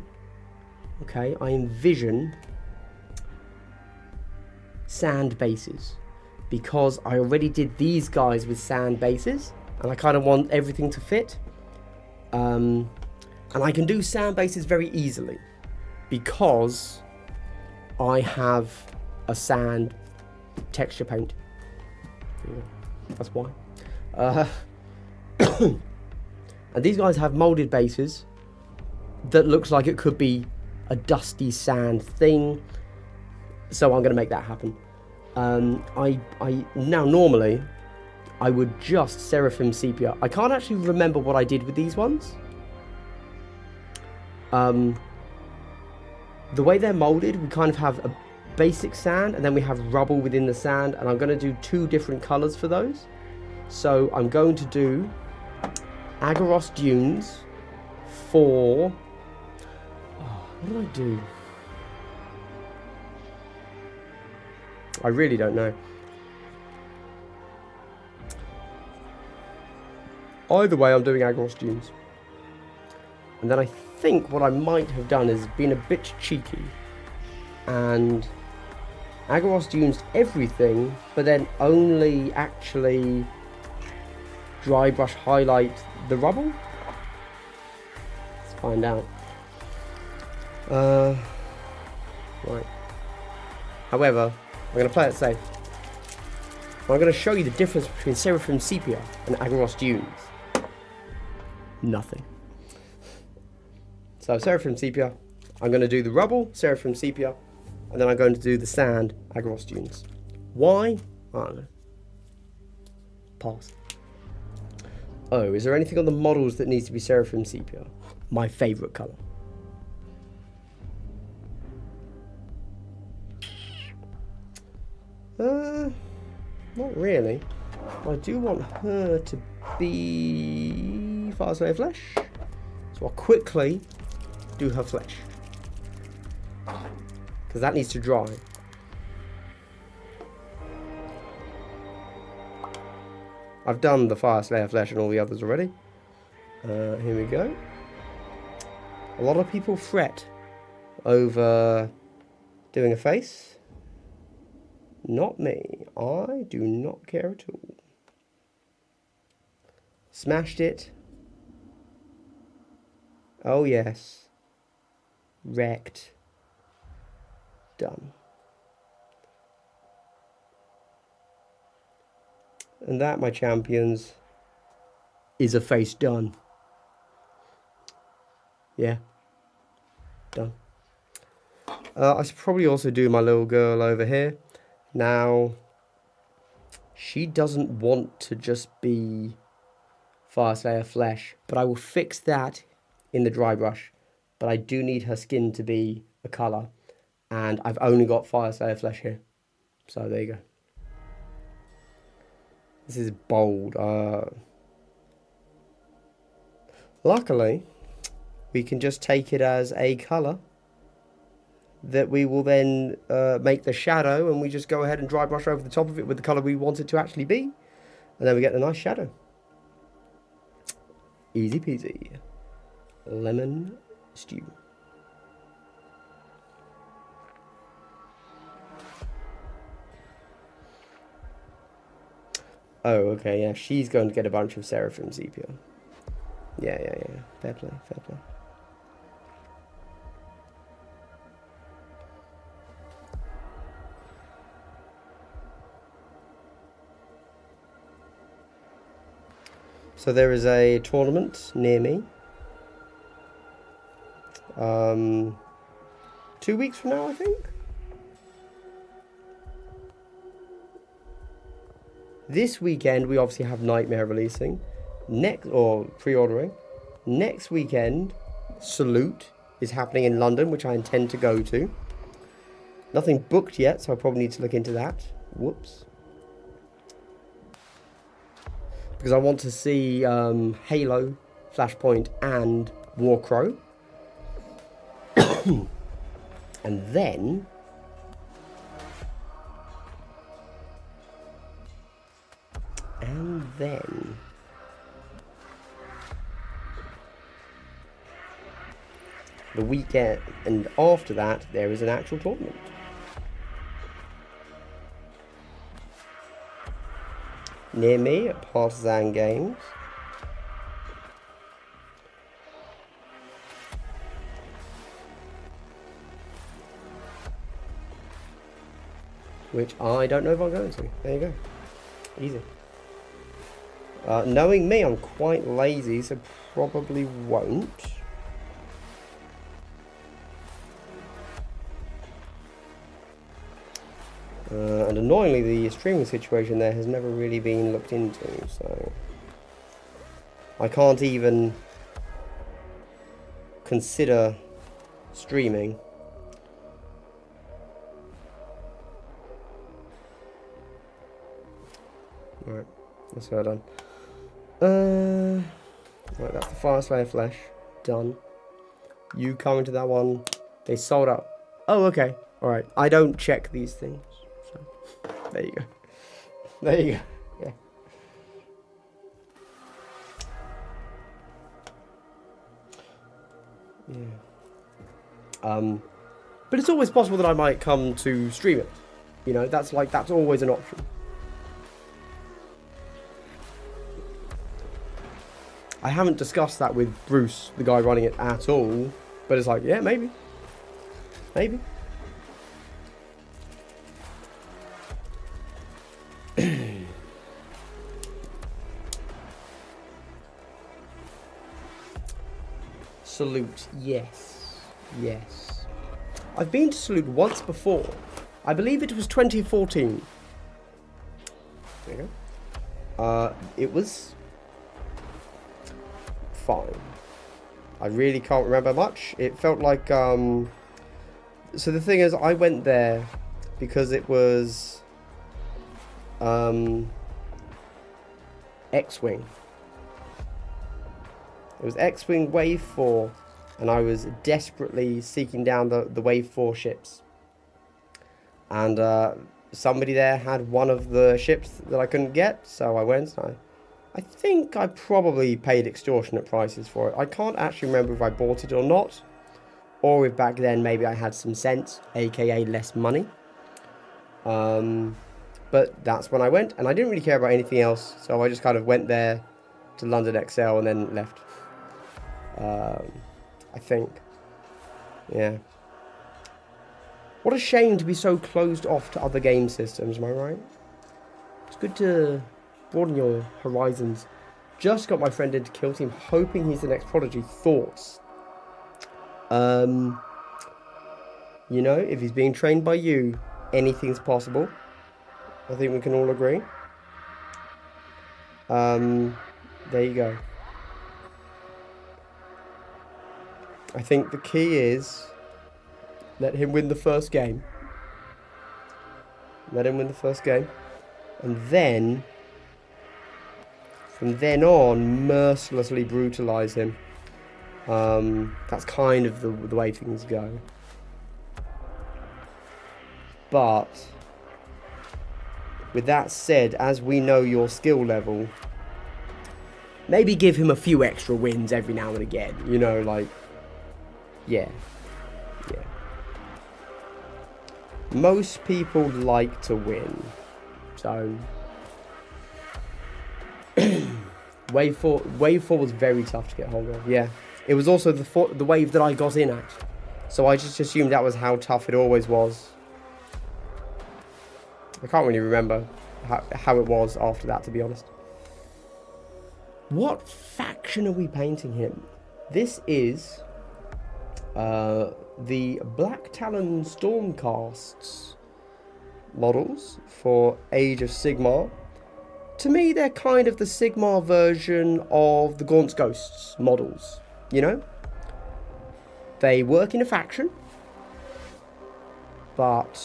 sand bases, because I already did these guys with sand bases, and I kind of want everything to fit. And I can do sand bases very easily, because I have a sand texture paint. That's why. And these guys have molded bases that looks like it could be a dusty sand thing. So I'm going to make that happen. Now normally I would just Seraphim Sepia. I can't actually remember what I did with these ones. The way they're molded, we kind of have a basic sand and then we have rubble within the sand, and I'm going to do 2 different colors for those. So I'm going to do Agaros Dunes for... what do I do? I really don't know. Either way, I'm doing Agaros Dunes. And then I think what I might have done is been a bit cheeky and Agaros Dunes everything, but then only actually dry brush highlight the rubble. Let's find out. Right. However, I'm going to play it safe. I'm going to show you the difference between Seraphim Sepia and Agaros Dunes. Nothing. So Seraphim Sepia, I'm going to do the rubble, Seraphim Sepia, and then I'm going to do the sand, Agaros Dunes. Why? I don't know. Pass. Oh, is there anything on the models that needs to be Seraphim Sepia? My favourite colour. Not really. I do want her to be Fire Slayer Flesh, so I'll quickly do her flesh because that needs to dry. I've done the Fire Slayer Flesh and all the others already. Here we go. A lot of people fret over doing a face. Not me. I do not care at all. Smashed it. Oh yes. Wrecked. Done. And that, my champions, is a face done. Yeah. Done. I should probably also do my little girl over here. Now, she doesn't want to just be Fire Slayer Flesh, but I will fix that in the dry brush. But I do need her skin to be a colour, and I've only got Fire Slayer Flesh here. So there you go. This is bold. Luckily, we can just take it as a colour that we will then make the shadow, and we just go ahead and dry brush over the top of it with the colour we want it to actually be, and then we get a nice shadow. Easy peasy. Lemon stew. Oh, okay, yeah, she's going to get a bunch of Seraphim Sepia. Yeah. Fair play, fair play. So there is a tournament near me. 2 weeks from now, I think. This weekend we obviously have Nightmare releasing. Pre-ordering. Next weekend, Salute is happening in London, which I intend to go to. Nothing booked yet, so I probably need to look into that. Whoops. Because I want to see Halo, Flashpoint, and Warcrow. And then the weekend, and after that there is an actual tournament. Near me at Partisan Games. Which I don't know if I'm going to. There you go. Easy. Knowing me, I'm quite lazy, so probably won't. And annoyingly, the streaming situation there has never really been looked into, so I can't even consider streaming. Alright, that's her done. Right, that's the Fire Slayer Flesh. Done. You come into that one. They sold out. Oh, okay. Alright, I don't check these things. So, there you go. There you go. Yeah. Yeah. But it's always possible that I might come to stream it. You know, that's always an option. I haven't discussed that with Bruce, the guy running it, at all. But it's like, yeah, maybe. Maybe. Salute, yes. Yes. I've been to Salute once before. I believe it was 2014. There you go. It was fine. I really can't remember much. It felt like, so the thing is, I went there because it was, X-Wing. It was X-Wing Wave 4, and I was desperately seeking down the Wave 4 ships. And somebody there had one of the ships that I couldn't get, so I went. I think I probably paid extortionate prices for it. I can't actually remember if I bought it or not, or if back then maybe I had some sense, aka less money. But that's when I went, and I didn't really care about anything else, so I just kind of went there to London XL and then left. I think. Yeah. What a shame to be so closed off to other game systems, am I right? It's good to broaden your horizons. Just got my friend into Kill Team, hoping he's the next Prodigy. Thoughts? You know, if he's being trained by you, anything's possible. I think we can all agree. There you go. I think the key is let him win the first game. Let him win the first game. And then, from then on, mercilessly brutalize him. That's kind of the way things go. But, with that said, as we know your skill level, maybe give him a few extra wins every now and again. You know, like, yeah. Yeah. Most people like to win. So, Wave 4 was very tough to get hold of. Yeah. It was also the wave that I got in at. So I just assumed that was how tough it always was. I can't really remember how it was after that, to be honest. What faction are we painting him? This is the Black Talon Stormcasts models for Age of Sigmar. To me, they're kind of the Sigmar version of the Gaunt's Ghosts models, you know? They work in a faction, but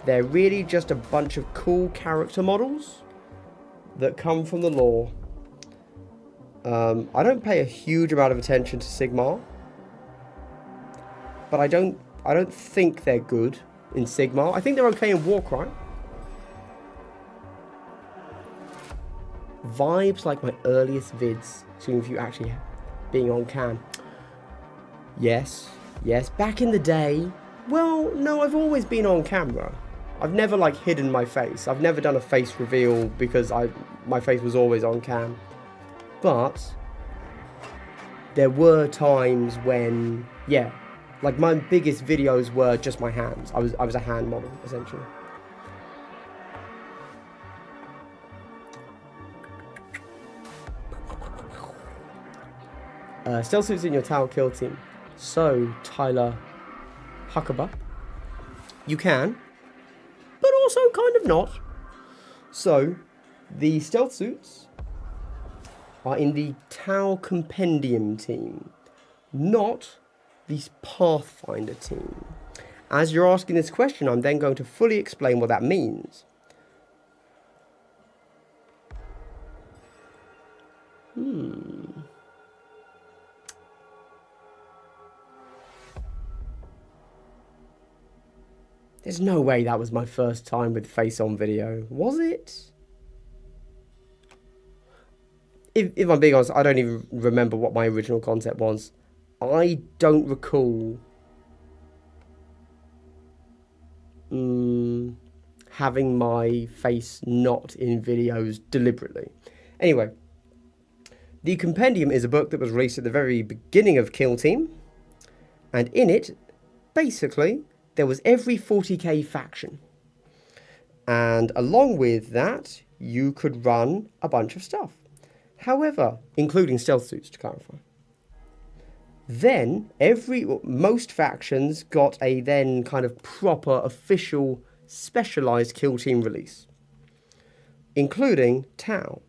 they're really just a bunch of cool character models that come from the lore. I don't pay a huge amount of attention to Sigmar, but I don't think they're good in Sigmar. I think they're okay in Warcry. Vibes like my earliest vids, seeing you actually being on cam. Yes. Back in the day, well, no, I've always been on camera. I've never like hidden my face. I've never done a face reveal because my face was always on cam. But there were times when, yeah, like my biggest videos were just my hands. I was a hand model essentially. Stealth suits in your tower kill team. So Tyler Huckabee, you can, but also kind of not. So, the stealth suits are in the Tau Compendium team, not the Pathfinder team. As you're asking this question, I'm then going to fully explain what that means. There's no way that was my first time with face-on video, was it? If I'm being honest, I don't even remember what my original concept was. I don't recall having my face not in videos deliberately. Anyway, the Compendium is a book that was released at the very beginning of Kill Team, and in it, basically, there was every 40k faction. And along with that, you could run a bunch of stuff. However, including stealth suits, to clarify. Then, most factions got a then kind of proper, official, specialised Kill Team release. Including Tau.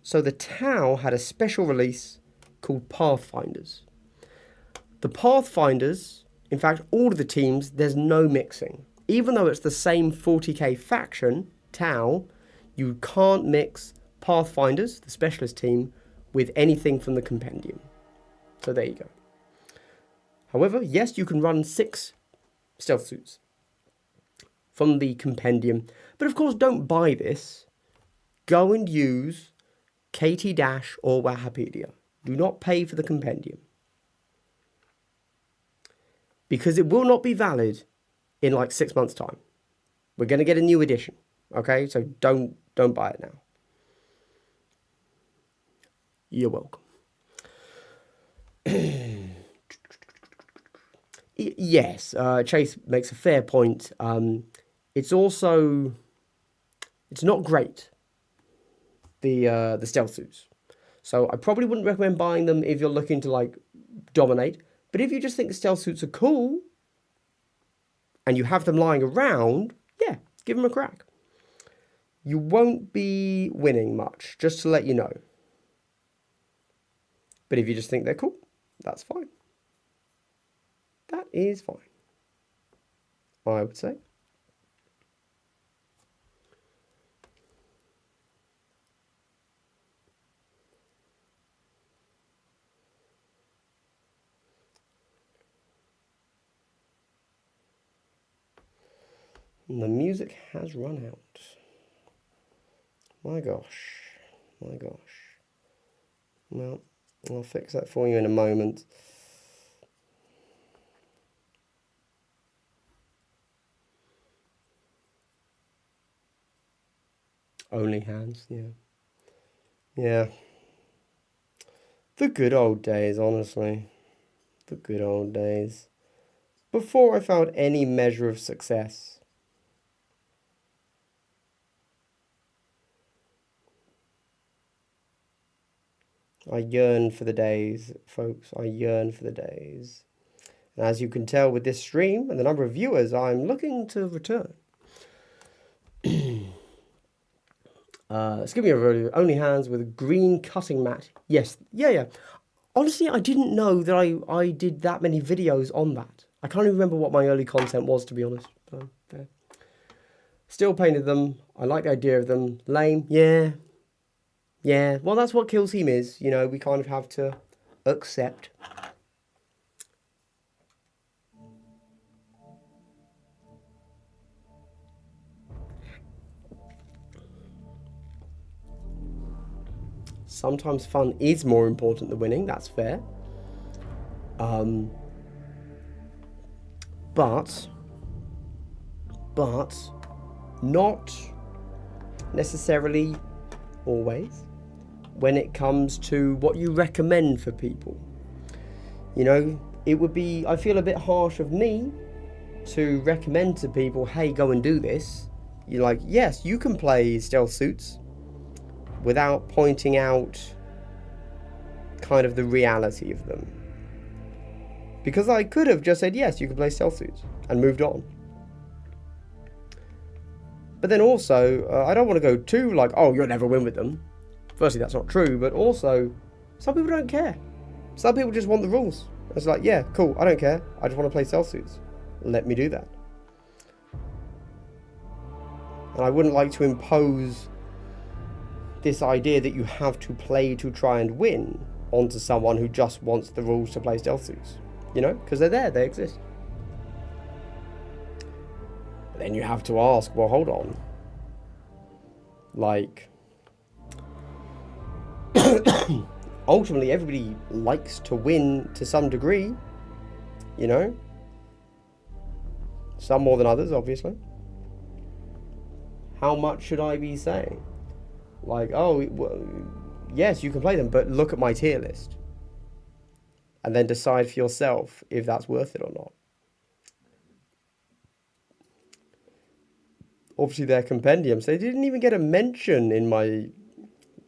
So the Tau had a special release called Pathfinders. The Pathfinders, in fact, all of the teams, there's no mixing. Even though it's the same 40k faction, Tau, you can't mix Pathfinders, the specialist team, with anything from the Compendium. So there you go. However, yes, you can run 6 stealth suits from the Compendium. But of course, don't buy this. Go and use KT Dash or Wahapedia. Do not pay for the Compendium. Because it will not be valid in like 6 months' time. We're going to get a new edition. Okay? So don't buy it now. You're welcome. Yes, Chase makes a fair point. It's not great, the stealth suits. So I probably wouldn't recommend buying them if you're looking to like dominate. But if you just think the stealth suits are cool and you have them lying around, yeah, give them a crack. You won't be winning much, just to let you know. But if you just think they're cool, that's fine. That is fine, I would say. And the music has run out. My gosh. My gosh. Well, I'll fix that for you in a moment. Only hands, yeah. Yeah. The good old days, honestly. The good old days. Before I found any measure of success. I yearn for the days, folks. I yearn for the days. And as you can tell with this stream and the number of viewers, I'm looking to return. Skipping over only hands with a green cutting mat. Yes, yeah. Honestly, I didn't know that I did that many videos on that. I can't even remember what my early content was, to be honest. Fair. Still painted them. I like the idea of them. Lame, yeah. Yeah, well, that's what Kill Team is. You know, we kind of have to accept. Sometimes fun is more important than winning. That's fair. But not necessarily always when it comes to what you recommend for people. You know, it would be, I feel a bit harsh of me to recommend to people, hey, go and do this. You're like, yes, you can play stealth suits without pointing out kind of the reality of them. Because I could have just said, yes, you can play stealth suits and moved on. But then also, I don't want to go too like, oh, you'll never win with them. Firstly, that's not true, but also, some people don't care. Some people just want the rules. It's like, yeah, cool, I don't care. I just want to play stealth suits. Let me do that. And I wouldn't like to impose this idea that you have to play to try and win onto someone who just wants the rules to play stealth suits. You know, because they're there, they exist. But then you have to ask, well, hold on. Like, ultimately, everybody likes to win to some degree, you know? Some more than others, obviously. How much should I be saying? Like, oh, well, yes, you can play them, but look at my tier list. And then decide for yourself if that's worth it or not. Obviously, they're compendiums. They didn't even get a mention in my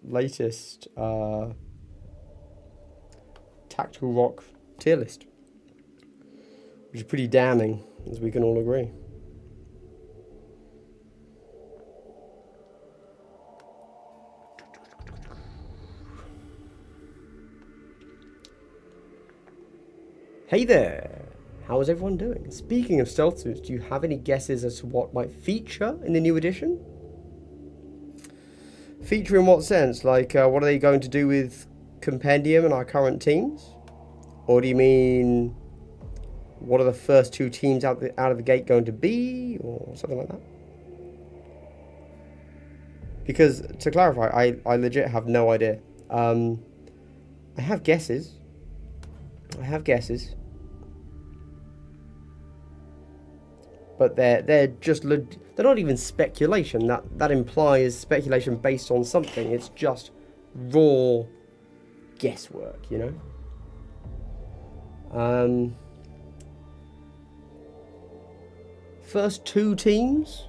latest Tactical Rock tier list, which is pretty damning, as we can all agree. Hey there! How is everyone doing? Speaking of stealth suits, do you have any guesses as to what might feature in the new edition? Feature in what sense? Like, what are they going to do with Compendium and our current teams? Or do you mean, what are the first two teams out of the gate going to be? Or something like that? Because, to clarify, I legit have no idea. I have guesses. But they're not even speculation. That implies speculation based on something. It's just raw guesswork, you know. First two teams?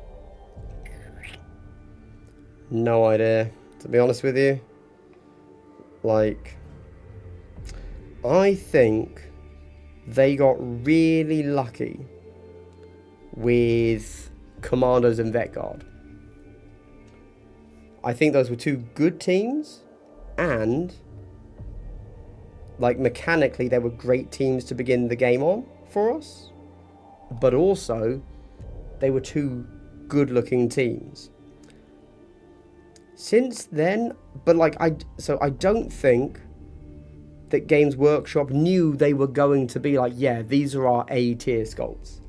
No idea, to be honest with you. Like, I think they got really lucky with Commandos and Vet Guard. I think those were two good teams, and like mechanically they were great teams to begin the game on for us, but also they were two good looking teams. Since then, but like I don't think that Games Workshop knew they were going to be like, yeah, these are our A tier sculpts.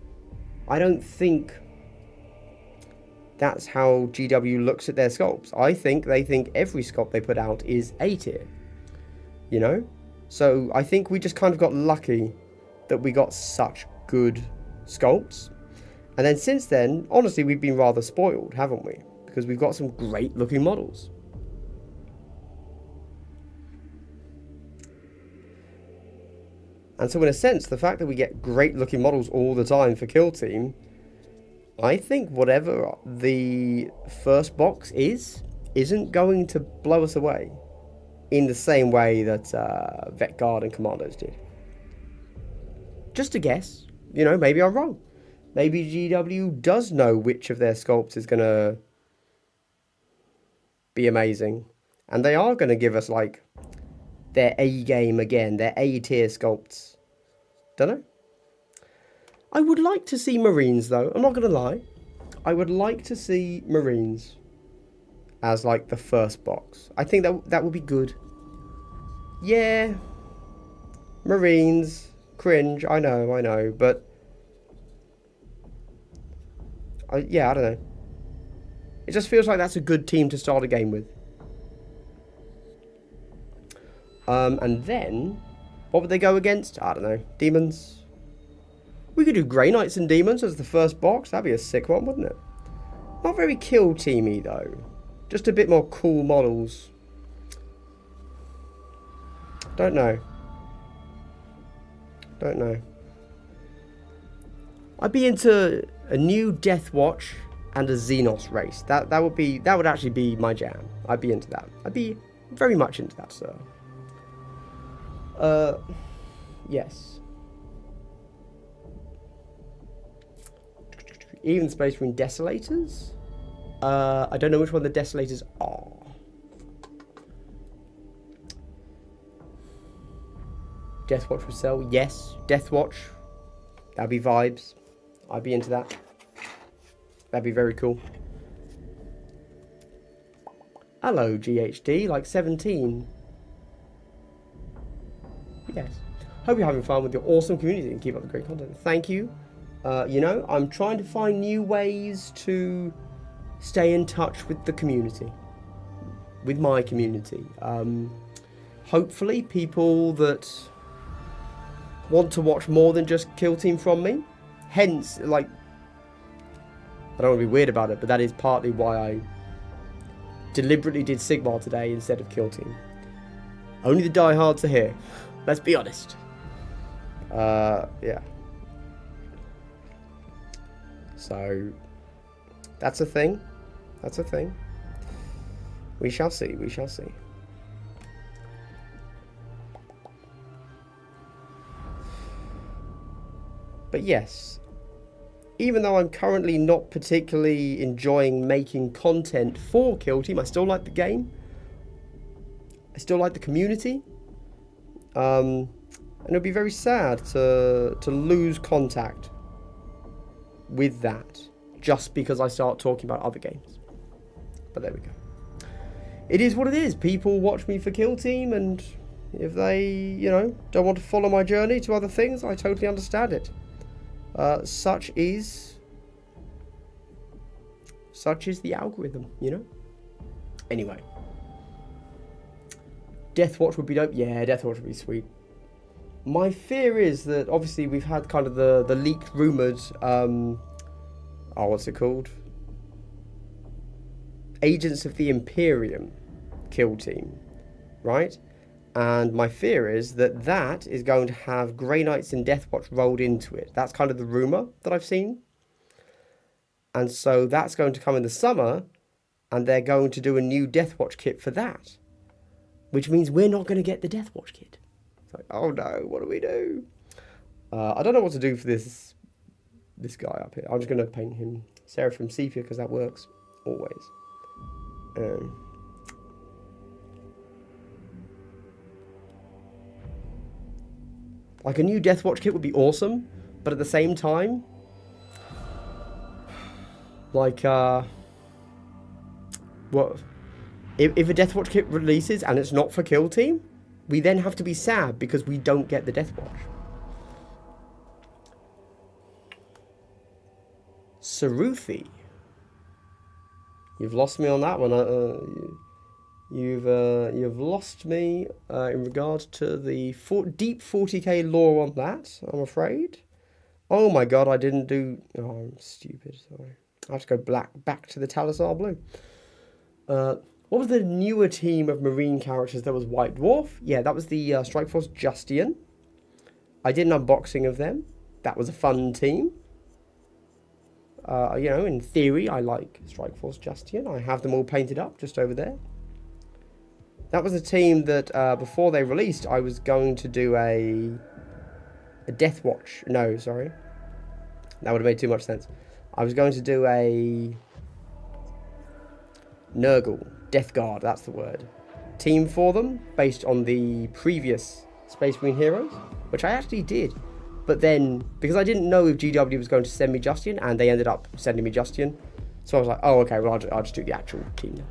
I don't think that's how GW looks at their sculpts. I think they think every sculpt they put out is A tier, you know? So I think we just kind of got lucky that we got such good sculpts. And then since then, honestly, we've been rather spoiled, haven't we? Because we've got some great looking models. And so in a sense, the fact that we get great looking models all the time for Kill Team, I think whatever the first box isn't going to blow us away in the same way that Vet Guard and Commandos did. Just a guess. You know, maybe I'm wrong. Maybe GW does know which of their sculpts is going to be amazing. And they are going to give us, like, their A game again, their A tier sculpts. Don't know. I would like to see Marines though. I'm not gonna lie. I would like to see Marines as like the first box. I think that would be good. Yeah. Marines. Cringe. I know. But I don't know. It just feels like that's a good team to start a game with. And then, what would they go against? I don't know. Demons. We could do Grey Knights and Demons as the first box. That'd be a sick one, wouldn't it? Not very kill teamy though. Just a bit more cool models. Don't know. I'd be into a new Death Watch and a Xenos race. That would actually be my jam. I'd be into that. I'd be very much into that, sir. Yes. Even space between Desolators? I don't know which one the Desolators are. Deathwatch would sell. Yes, Deathwatch. That'd be vibes. I'd be into that. That'd be very cool. Hello, GHD, like 17. Yes. Hope you're having fun with your awesome community and keep up the great content. Thank you. You know, I'm trying to find new ways to stay in touch with the community. With my community. Hopefully people that want to watch more than just Kill Team from me. Hence, like, I don't want to be weird about it, but that is partly why I deliberately did Sigmar today instead of Kill Team. Only the diehards are here. Let's be honest. Yeah. So, that's a thing. That's a thing. We shall see. We shall see. But yes, even though I'm currently not particularly enjoying making content for Kill Team, I still like the game. I still like the community. And it'll be very sad to lose contact with that just because I start talking about other games. But there we go. It is what it is. People watch me for Kill Team, and if they, you know, don't want to follow my journey to other things, I totally understand it. Such is the algorithm, you know? Anyway. Deathwatch would be dope. Yeah, Deathwatch would be sweet. My fear is that, obviously, we've had kind of the leaked rumoured, what's it called? Agents of the Imperium Kill Team, right? And my fear is that that is going to have Grey Knights and Deathwatch rolled into it. That's kind of the rumour that I've seen. And so that's going to come in the summer, and they're going to do a new Deathwatch kit for that. Which means we're not going to get the Deathwatch kit. It's like, oh no, what do we do? I don't know what to do for this guy up here. I'm just going to paint him Seraphim Sepia because that works always. Like a new Deathwatch kit would be awesome, but at the same time, like, what? If a Deathwatch kit releases and it's not for Kill Team, we then have to be sad because we don't get the Deathwatch. Saruthi. You've lost me on that one. You've lost me in regards to the deep 40k lore on that, I'm afraid. Oh my god, I didn't do... Oh, I'm stupid, sorry. I have to go back to the Talisar Blue. What was the newer team of Marine characters? There was White Dwarf. Yeah, that was the Strikeforce Justian. I did an unboxing of them. That was a fun team. You know, in theory, I like Strikeforce Justian. I have them all painted up just over there. That was a team that, before they released, I was going to do a Deathwatch. No, sorry. That would have made too much sense. I was going to do a Nurgle, Death Guard, that's the word, team for them, based on the previous Space Marine heroes, which I actually did. But then, because I didn't know if GW was going to send me Justian, and they ended up sending me Justian, so I was like, oh, okay, well, I'll just do the actual team now.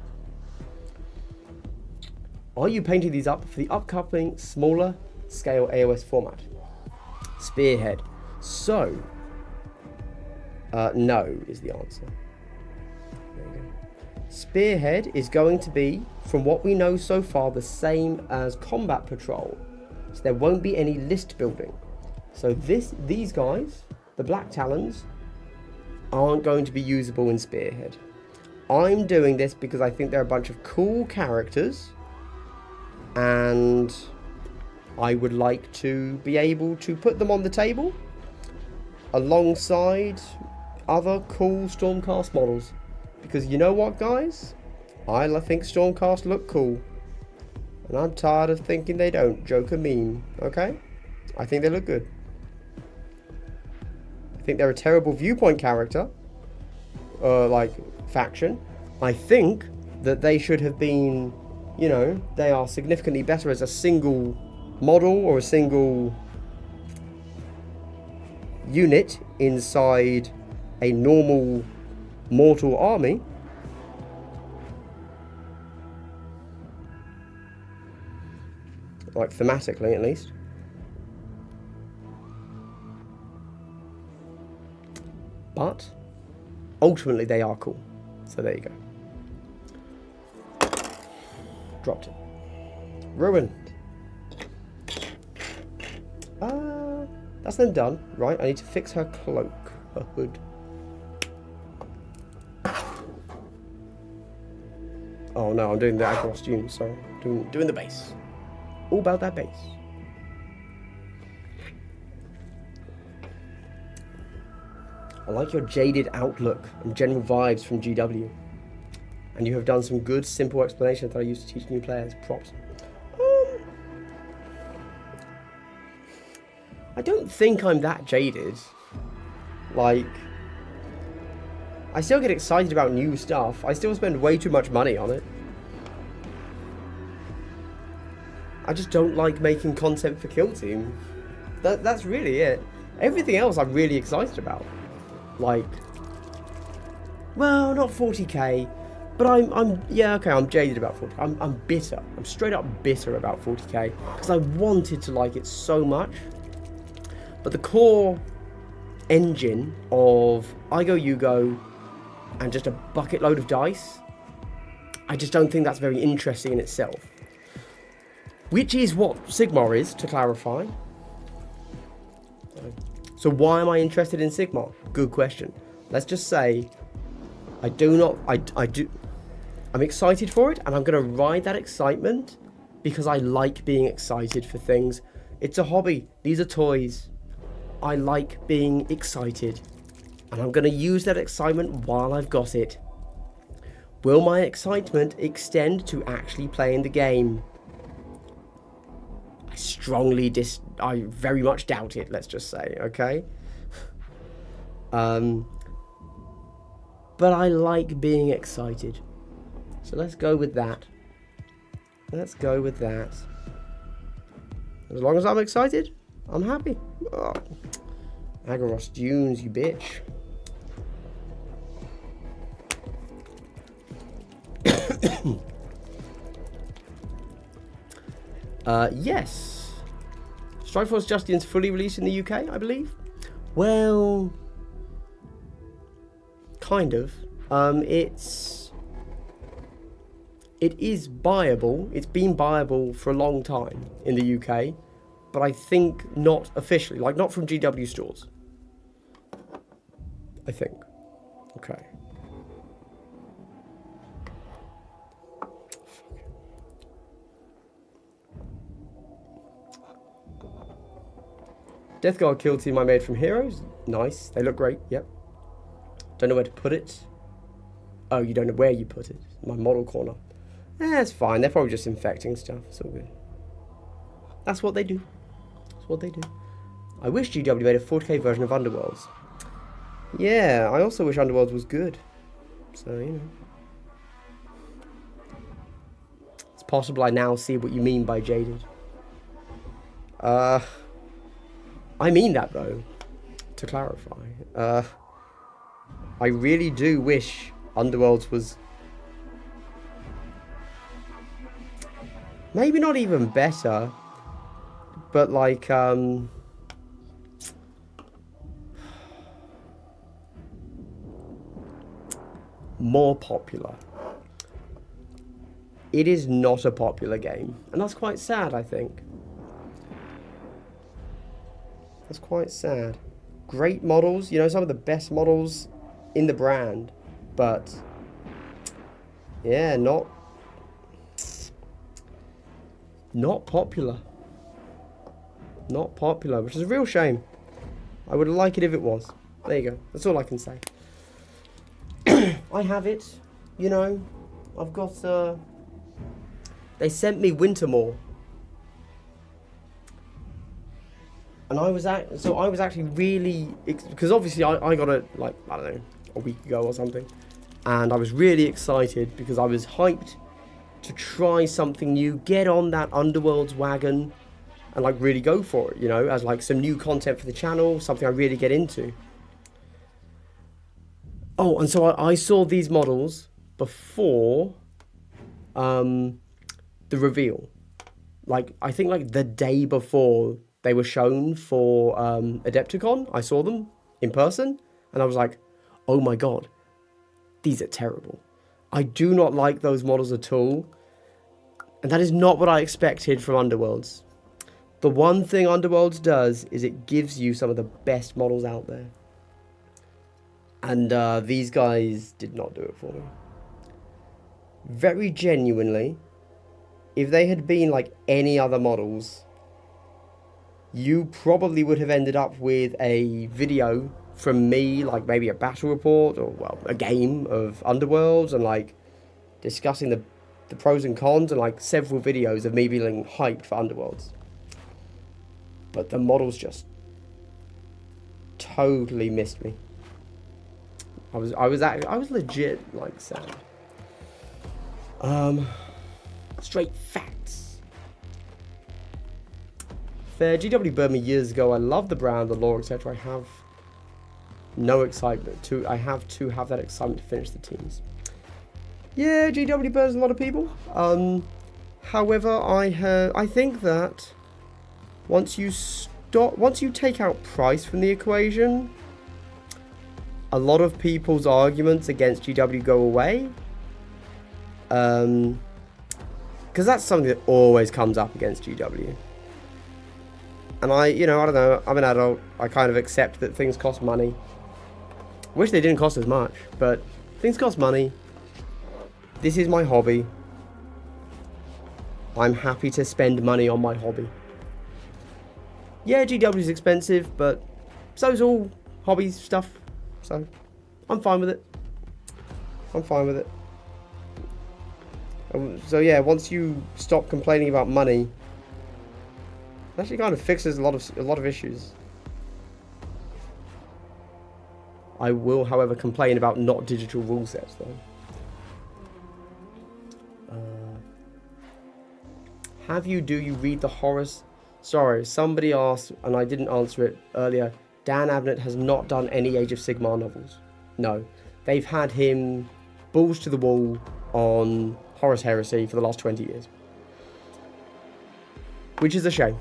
Are you painting these up for the upcoming smaller scale AOS format? Spearhead. So, no is the answer. There you go. Spearhead is going to be, from what we know so far, the same as Combat Patrol. So there won't be any list building. So these guys, the Black Talons, aren't going to be usable in Spearhead. I'm doing this because I think they're a bunch of cool characters, and I would like to be able to put them on the table alongside other cool Stormcast models. Because you know what, guys? I think Stormcast look cool. And I'm tired of thinking they don't. Joker meme, okay? I think they look good. I think they're a terrible viewpoint character. Like, faction. I think that they should have been, you know, they are significantly better as a single model or a single unit inside a normal mortal army. Like thematically, at least. But ultimately they are cool. So there you go. Dropped it. Ruined. That's then done. Right, I need to fix her cloak. Her hood. Oh no, I'm doing the costume, so doing the base. All about that base. I like your jaded outlook and general vibes from GW. And you have done some good, simple explanations that I use to teach new players. Props. I don't think I'm that jaded. Like, I still get excited about new stuff. I still spend way too much money on it. I just don't like making content for Kill Team. That's really it. Everything else I'm really excited about. Like, well, not 40k, but I'm jaded about 40k. I'm bitter. I'm straight up bitter about 40k because I wanted to like it so much. But the core engine of I go, you go, and just a bucket load of dice, I just don't think that's very interesting in itself. Which is what Sigmar is, to clarify. So why am I interested in Sigmar? Good question. Let's just say I'm excited for it, and I'm going to ride that excitement because I like being excited for things. It's a hobby. These are toys. I like being excited, and I'm going to use that excitement while I've got it. Will my excitement extend to actually playing the game? I very much doubt it, let's just say, okay? But I like being excited. So let's go with that. Let's go with that. As long as I'm excited, I'm happy. Oh. Agaros Dunes, you bitch. Yes. Strikeforce Justine's fully released in the UK, I believe. Well, kind of. It is buyable. It's been buyable for a long time in the UK, but I think not officially, like not from GW stores. I think. Okay. Death Guard kill team I made from Heroes. Nice. They look great. Yep. Don't know where to put it. Oh, you don't know where you put it. My model corner. It's fine. They're probably just infecting stuff. It's all good. That's what they do. That's what they do. I wish GW made a 40k version of Underworlds. Yeah, I also wish Underworlds was good. So, you know. It's possible I now see what you mean by jaded. I mean that, though, to clarify. I really do wish Underworlds was maybe not even better, but like, more popular. It is not a popular game, and that's quite sad, I think. That's quite sad. Great models, you know, some of the best models in the brand, but yeah, not popular. Not popular, which is a real shame. I would like it if it was. There you go. That's all I can say. I have it, you know. I've got, they sent me Wintermoor. And I was actually really, because obviously I got it like, I don't know, a week ago or something. And I was really excited because I was hyped to try something new, get on that Underworld's wagon and like really go for it, you know, as like some new content for the channel, something I really get into. Oh, and so I saw these models before the reveal. Like, I think like the day before they were shown for Adepticon, I saw them in person and I was like, oh my god, these are terrible. I do not like those models at all. And that is not what I expected from Underworlds. The one thing Underworlds does is it gives you some of the best models out there. And these guys did not do it for me. Very genuinely, if they had been like any other models, you probably would have ended up with a video from me, like maybe a battle report or, well, a game of Underworlds and like discussing the pros and cons and like several videos of me being hyped for Underworlds. But the models just totally missed me. I was legit like sad. Straight facts. Fair GW burned me years ago. I love the brand, the lore, etc. I have no excitement to. I have to have that excitement to finish the teams. Yeah, GW burns a lot of people. However, I think that once you take out price from the equation, a lot of people's arguments against GW go away. Because that's something that always comes up against GW. And I don't know, I'm an adult, I kind of accept that things cost money. Wish they didn't cost as much, but things cost money. This is my hobby. I'm happy to spend money on my hobby. Yeah, GW is expensive, but so's all hobby stuff. So, I'm fine with it. I'm fine with it. So yeah, once you stop complaining about money, it actually kind of fixes a lot of issues. I will, however, complain about not digital rule sets though. Do you read the Horus? Sorry, somebody asked and I didn't answer it earlier. Dan Abnett has not done any Age of Sigmar novels. No. They've had him balls to the wall on Horus Heresy for the last 20 years. Which is a shame.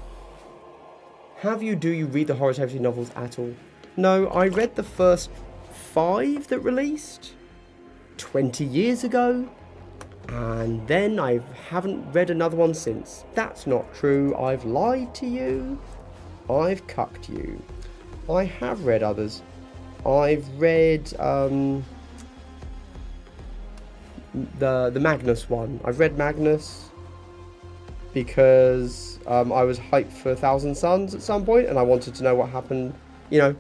Do you read the Horus Heresy novels at all? No, I read the first 5 that released 20 years ago. And then I haven't read another one since. That's not true. I've lied to you. I've cucked you. I have read others. I've read the Magnus one. I've read Magnus because I was hyped for Thousand Suns at some point and I wanted to know what happened. You know,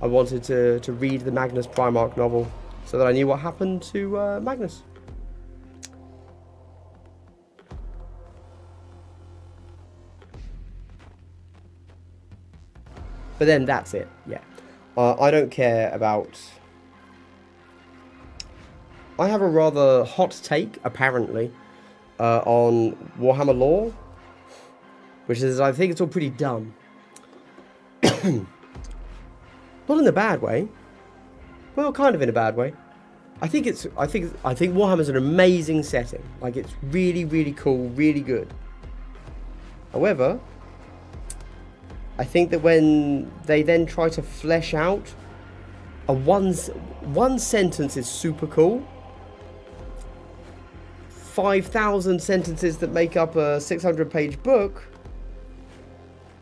I wanted to read the Magnus Primarch novel so that I knew what happened to Magnus. But then that's it, yeah. I don't care about... I have a rather hot take, apparently, on Warhammer lore, which is, I think it's all pretty dumb. Not in a bad way. Well, kind of in a bad way. I think Warhammer's an amazing setting. Like, it's really, really cool, really good. However, I think that when they then try to flesh out one sentence is super cool. 5,000 sentences that make up a 600-page book,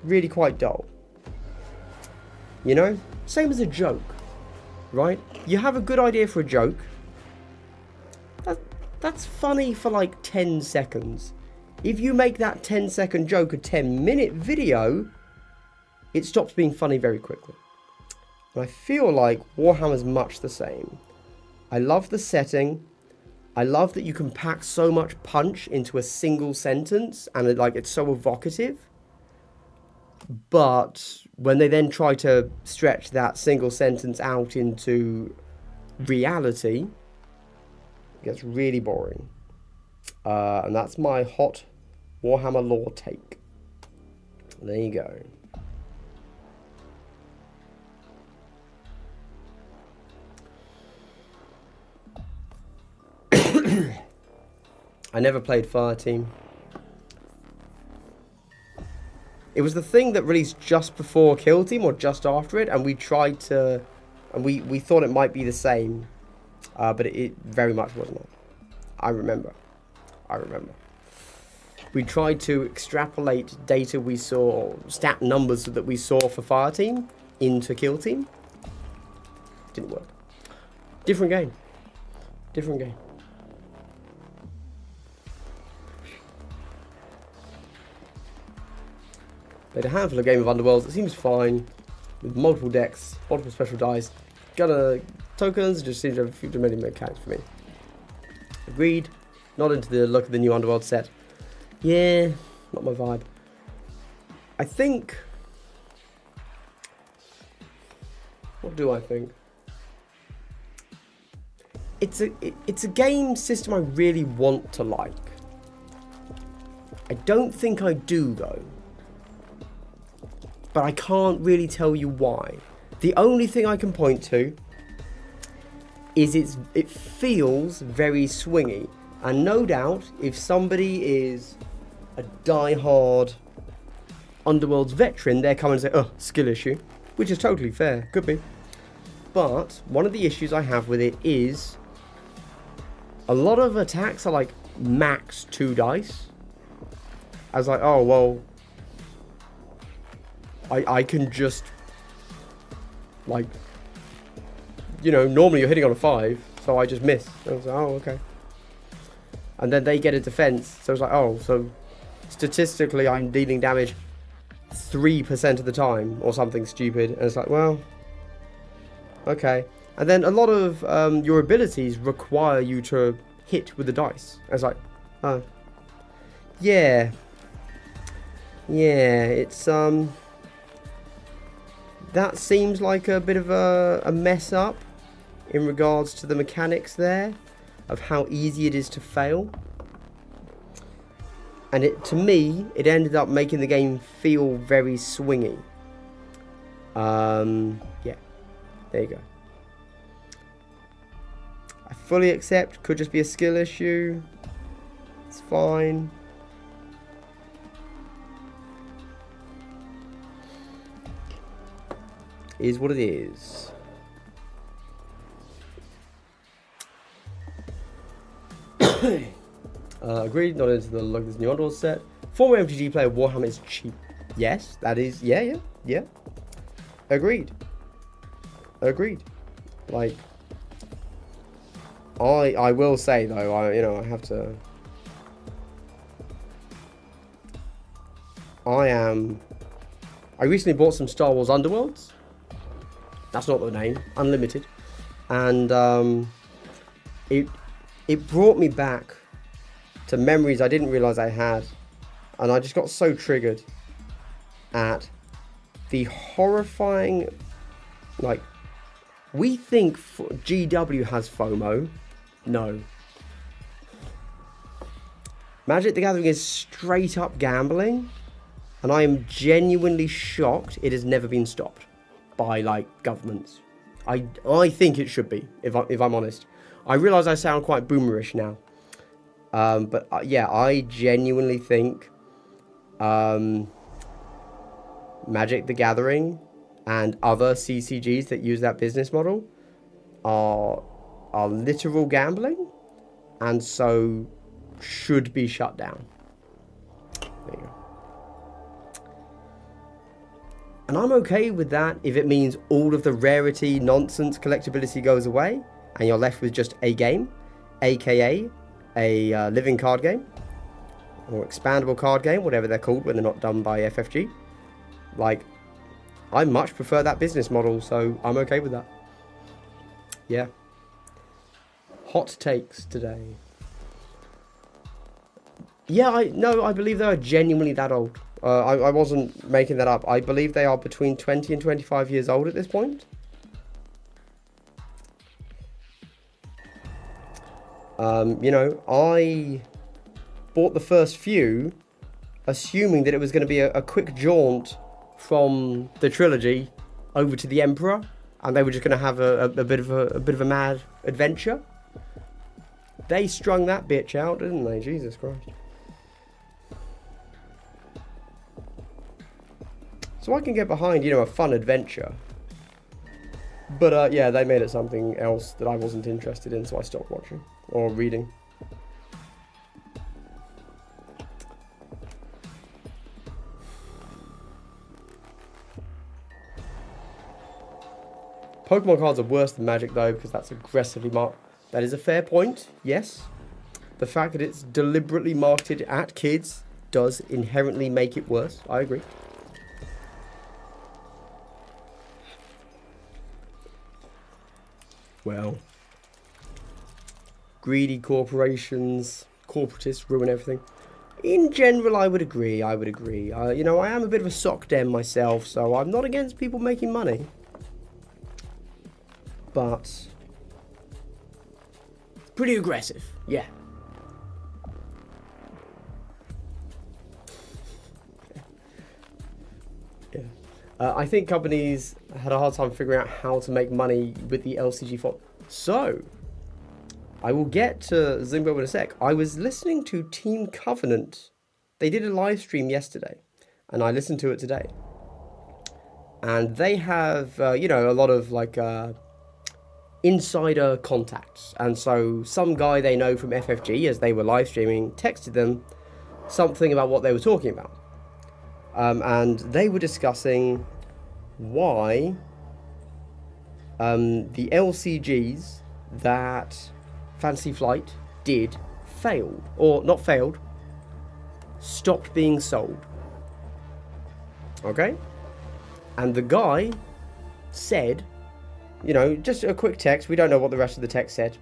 really quite dull. You know? Same as a joke, right? You have a good idea for a joke. That's funny for like 10 seconds. If you make that 10-second joke a 10-minute video, it stops being funny very quickly. And I feel like Warhammer's much the same. I love the setting. I love that you can pack so much punch into a single sentence and it's so evocative. But when they then try to stretch that single sentence out into reality, gets really boring. And that's my hot Warhammer lore take. There you go. I never played Fireteam. It was the thing that released just before Kill Team or just after it, and we tried to, and we thought it might be the same, but it very much was not. I remember. We tried to extrapolate data we saw, stat numbers that we saw for Fireteam into Kill Team. Didn't work. Different game. Played a handful of Game of Underworlds. It seems fine, with multiple decks, multiple special dice. Tokens, just seems to have a few too many mechanics for me. Agreed. Not into the look of the new Underworld set. Yeah, not my vibe. I think... What do I think? It's a game system I really want to like. I don't think I do, though. But I can't really tell you why. The only thing I can point to is it feels very swingy. And no doubt, if somebody is a die-hard Underworld's veteran, they're coming and say, oh, skill issue. Which is totally fair. Could be. But one of the issues I have with it is a lot of attacks are like max 2 dice. I was like, oh, well, I can just, like, you know, normally you're hitting on a 5, so I just miss. I was like, oh, okay. And then they get a defense, so it's like, oh, so statistically I'm dealing damage 3% of the time, or something stupid. And it's like, well, okay. And then a lot of your abilities require you to hit with the dice. And it's like, oh, yeah, it's that seems like a bit of a mess up in regards to the mechanics there of how easy it is to fail. And to me, it ended up making the game feel very swingy. Yeah, there you go. I fully accept, could just be a skill issue. It's fine. Is what it is. Agreed, not into the look of this new Underworld set. Former MTG player Warhammer is cheap. Yes, that is, yeah. Agreed. Like, I will say though, I have to. I recently bought some Star Wars Underworlds. That's not the name. Unlimited, and it brought me back to memories I didn't realize I had, and I just got so triggered at the horrifying, like, we think GW has FOMO. No. Magic the Gathering is straight up gambling, and I am genuinely shocked it has never been stopped by, like, governments. I think it should be, if I'm honest. I realise I sound quite boomerish now. But yeah, I genuinely think Magic the Gathering and other CCGs that use that business model are literal gambling, and so should be shut down. There you go. And I'm okay with that if it means all of the rarity, nonsense, collectability goes away, and you're left with just a game, aka a living card game, or expandable card game, whatever they're called when they're not done by FFG. Like, I much prefer that business model, so I'm okay with that. Yeah. Hot takes today. Yeah, I believe they are genuinely that old. I wasn't making that up. I believe they are between 20 and 25 years old at this point. You know, I bought the first few assuming that it was going to be a quick jaunt from the trilogy over to the Emperor, and they were just going to have a bit of a mad adventure. They strung that bitch out, didn't they? Jesus Christ. So I can get behind, you know, a fun adventure. But yeah, they made it something else that I wasn't interested in, so I stopped watching or reading. Pokemon cards are worse than Magic though, because that's aggressively marked. That is a fair point, yes. The fact that it's deliberately marketed at kids does inherently make it worse. I agree. Well, greedy corporations, corporatists ruin everything. In general, I would agree. You know, I am a bit of a sock den myself, so I'm not against people making money. But it's pretty aggressive, yeah. Yeah. I think companies had a hard time figuring out how to make money with the LCG font. So, I will get to Zimbo in a sec. I was listening to Team Covenant. They did a live stream yesterday, and I listened to it today. And they have, you know, a lot of like insider contacts. And so some guy they know from FFG, as they were live streaming, texted them something about what they were talking about. And they were discussing why the LCGs that Fantasy Flight did failed, or not failed, stopped being sold. Okay? And the guy said, you know, just a quick text, we don't know what the rest of the text said,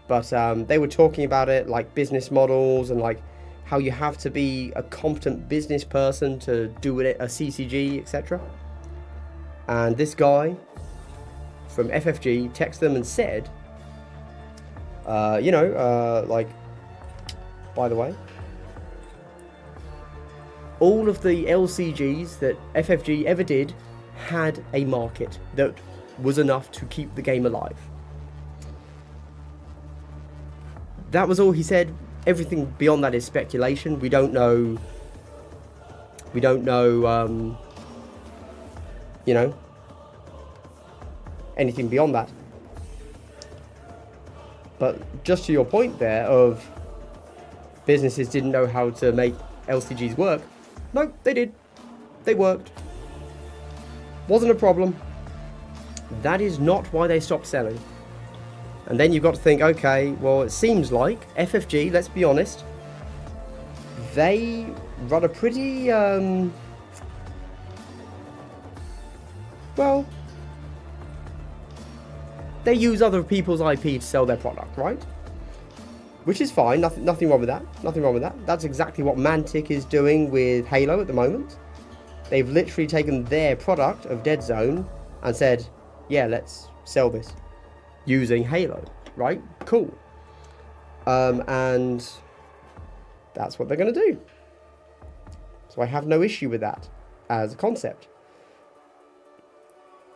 but they were talking about it, like business models and like how you have to be a competent business person to do a CCG, etc. And this guy from FFG texted them and said, you know, like, by the way, all of the LCGs that FFG ever did had a market that was enough to keep the game alive. That was all he said. Everything beyond that is speculation. We don't know, you know, anything beyond that. But just to your point there of businesses didn't know how to make LCGs work. No, they did. They worked. Wasn't a problem. That is not why they stopped selling. And then you've got to think, okay, well, it seems like FFG, let's be honest, they run a pretty, well, they use other people's IP to sell their product, right? Which is fine, nothing wrong with that, nothing wrong with that. That's exactly what Mantic is doing with Halo at the moment. They've literally taken their product of Dead Zone and said, yeah, let's sell this using Halo, right? Cool. And that's what they're going to do. So I have no issue with that as a concept.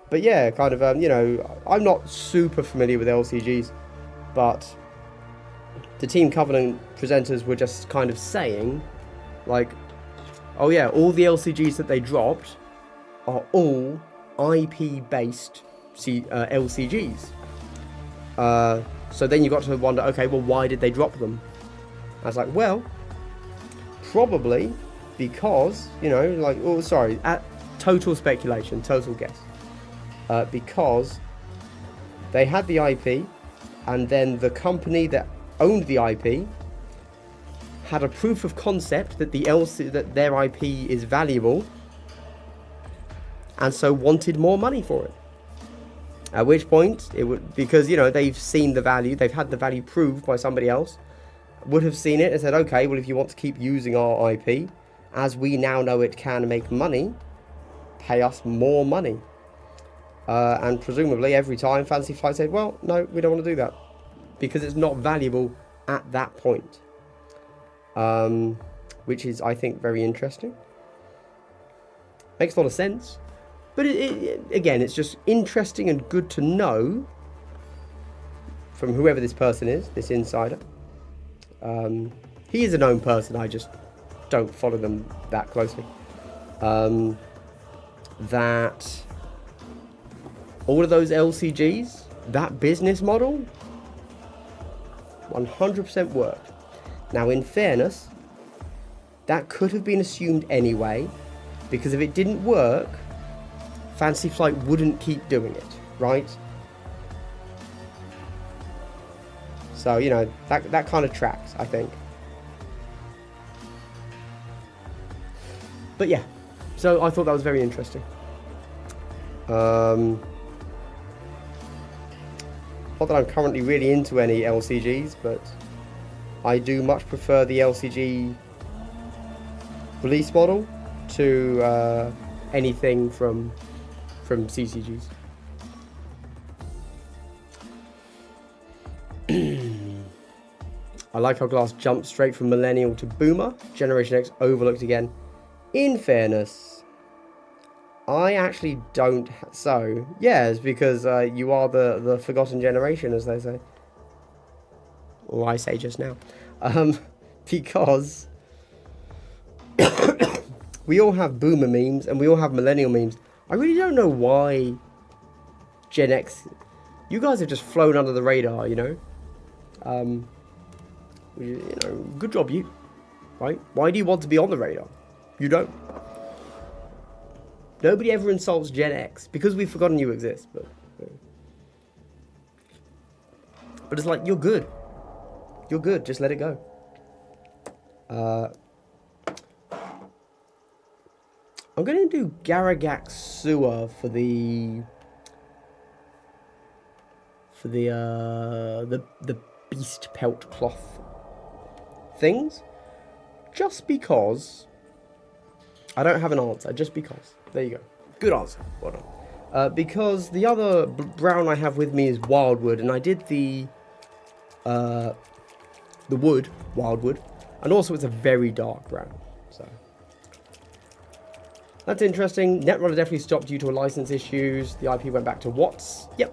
But yeah, kind of, you know, I'm not super familiar with LCGs, but the Team Covenant presenters were just kind of saying, like, oh yeah, all the LCGs that they dropped are all IP-based LCGs. So then you got to wonder, okay, well, why did they drop them? I was like, well, probably because, you know, like, oh, sorry, total speculation, total guess. Because they had the IP, and then the company that owned the IP had a proof of concept that that their IP is valuable, and so wanted more money for it. At which point, it would, because, you know, they've seen the value, they've had the value proved by somebody else, would have seen it and said, okay, well, if you want to keep using our IP, as we now know it can make money, pay us more money. And presumably every time Fantasy Flight said, well, no, we don't want to do that, because it's not valuable at that point, which is, I think, very interesting. Makes a lot of sense. But again, it's just interesting and good to know from whoever this person is, this insider. He is a known person, I just don't follow them that closely. That all of those LCGs, that business model, 100% worked. Now, in fairness, that could have been assumed anyway, because if it didn't work, Fantasy Flight wouldn't keep doing it, right? So, you know, that kind of tracks, I think. But yeah, so I thought that was very interesting. Not that I'm currently really into any LCGs, but I do much prefer the LCG release model to anything from CCGs. I like how Glass jumped straight from Millennial to Boomer. Generation X overlooked again. In fairness, I actually don't. So, yeah, it's because you are the forgotten generation, as they say. Or I say just now. Because we all have Boomer memes and we all have Millennial memes. I really don't know why Gen X... You guys have just flown under the radar, you know? You know, good job you, right? Why do you want to be on the radar? You don't. Nobody ever insults Gen X because we've forgotten you exist, but it's like, you're good. You're good, just let it go. I'm going to do Garagax Sewer for the beast pelt cloth things, just because I don't have an answer. Just because. There you go. Good answer. Well done. Because the other brown I have with me is Wildwood, and I did the wood Wildwood, and also it's a very dark brown. So that's interesting. Netrunner definitely stopped due to license issues. The IP went back to Watts. Yep,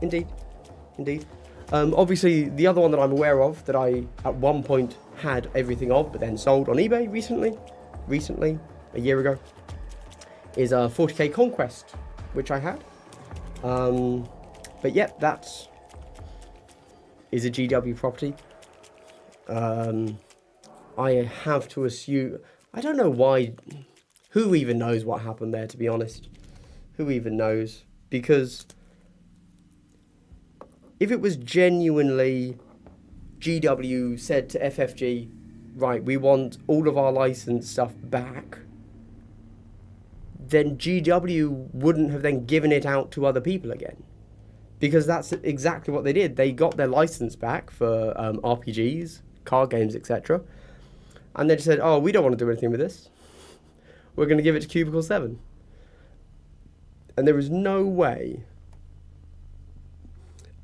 indeed. Obviously, the other one that I'm aware of that I at one point had everything of, but then sold on eBay recently, a year ago, is a 40k Conquest, which I had. But yep, that is a GW property. I have to assume, I don't know why, who even knows what happened there, to be honest. Who even knows? Because if it was genuinely GW said to FFG, right, we want all of our licensed stuff back, then GW wouldn't have then given it out to other people again. Because that's exactly what they did. They got their license back for RPGs, card games, etc. And they just said, oh, we don't want to do anything with this. We're going to give it to Cubicle 7. And there is no way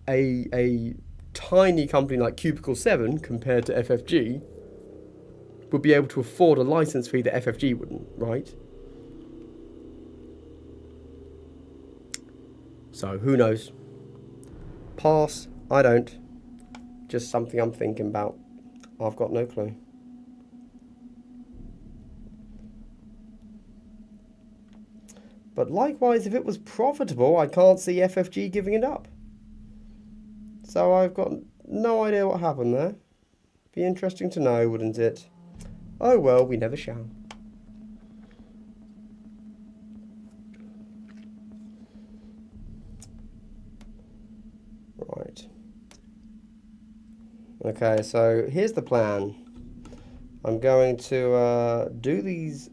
a tiny company like Cubicle 7 compared to FFG would be able to afford a license fee that FFG wouldn't, right? So, who knows? Pass, I don't. Just something I'm thinking about. I've got no clue. But likewise, if it was profitable, I can't see FFG giving it up. So I've got no idea what happened there. Be interesting to know, wouldn't it? Oh well, we never shall. Right. Okay, so here's the plan. I'm going to do these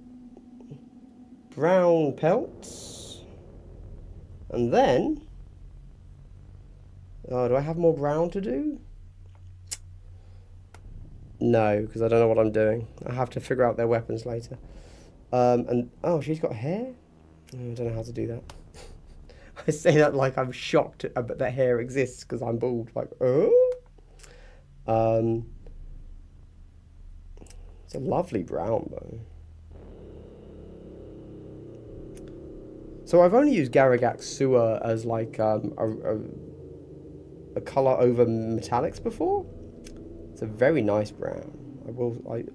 brown pelts, and then do I have more brown to do? No, because I don't know what I'm doing. I have to figure out their weapons later. And oh, she's got hair? I don't know how to do that. I say that like I'm shocked that hair exists because I'm bald. Like, oh? Um, it's a lovely brown though. So I've only used Garagax Sewer as like a colour over metallics before. It's a very nice brown.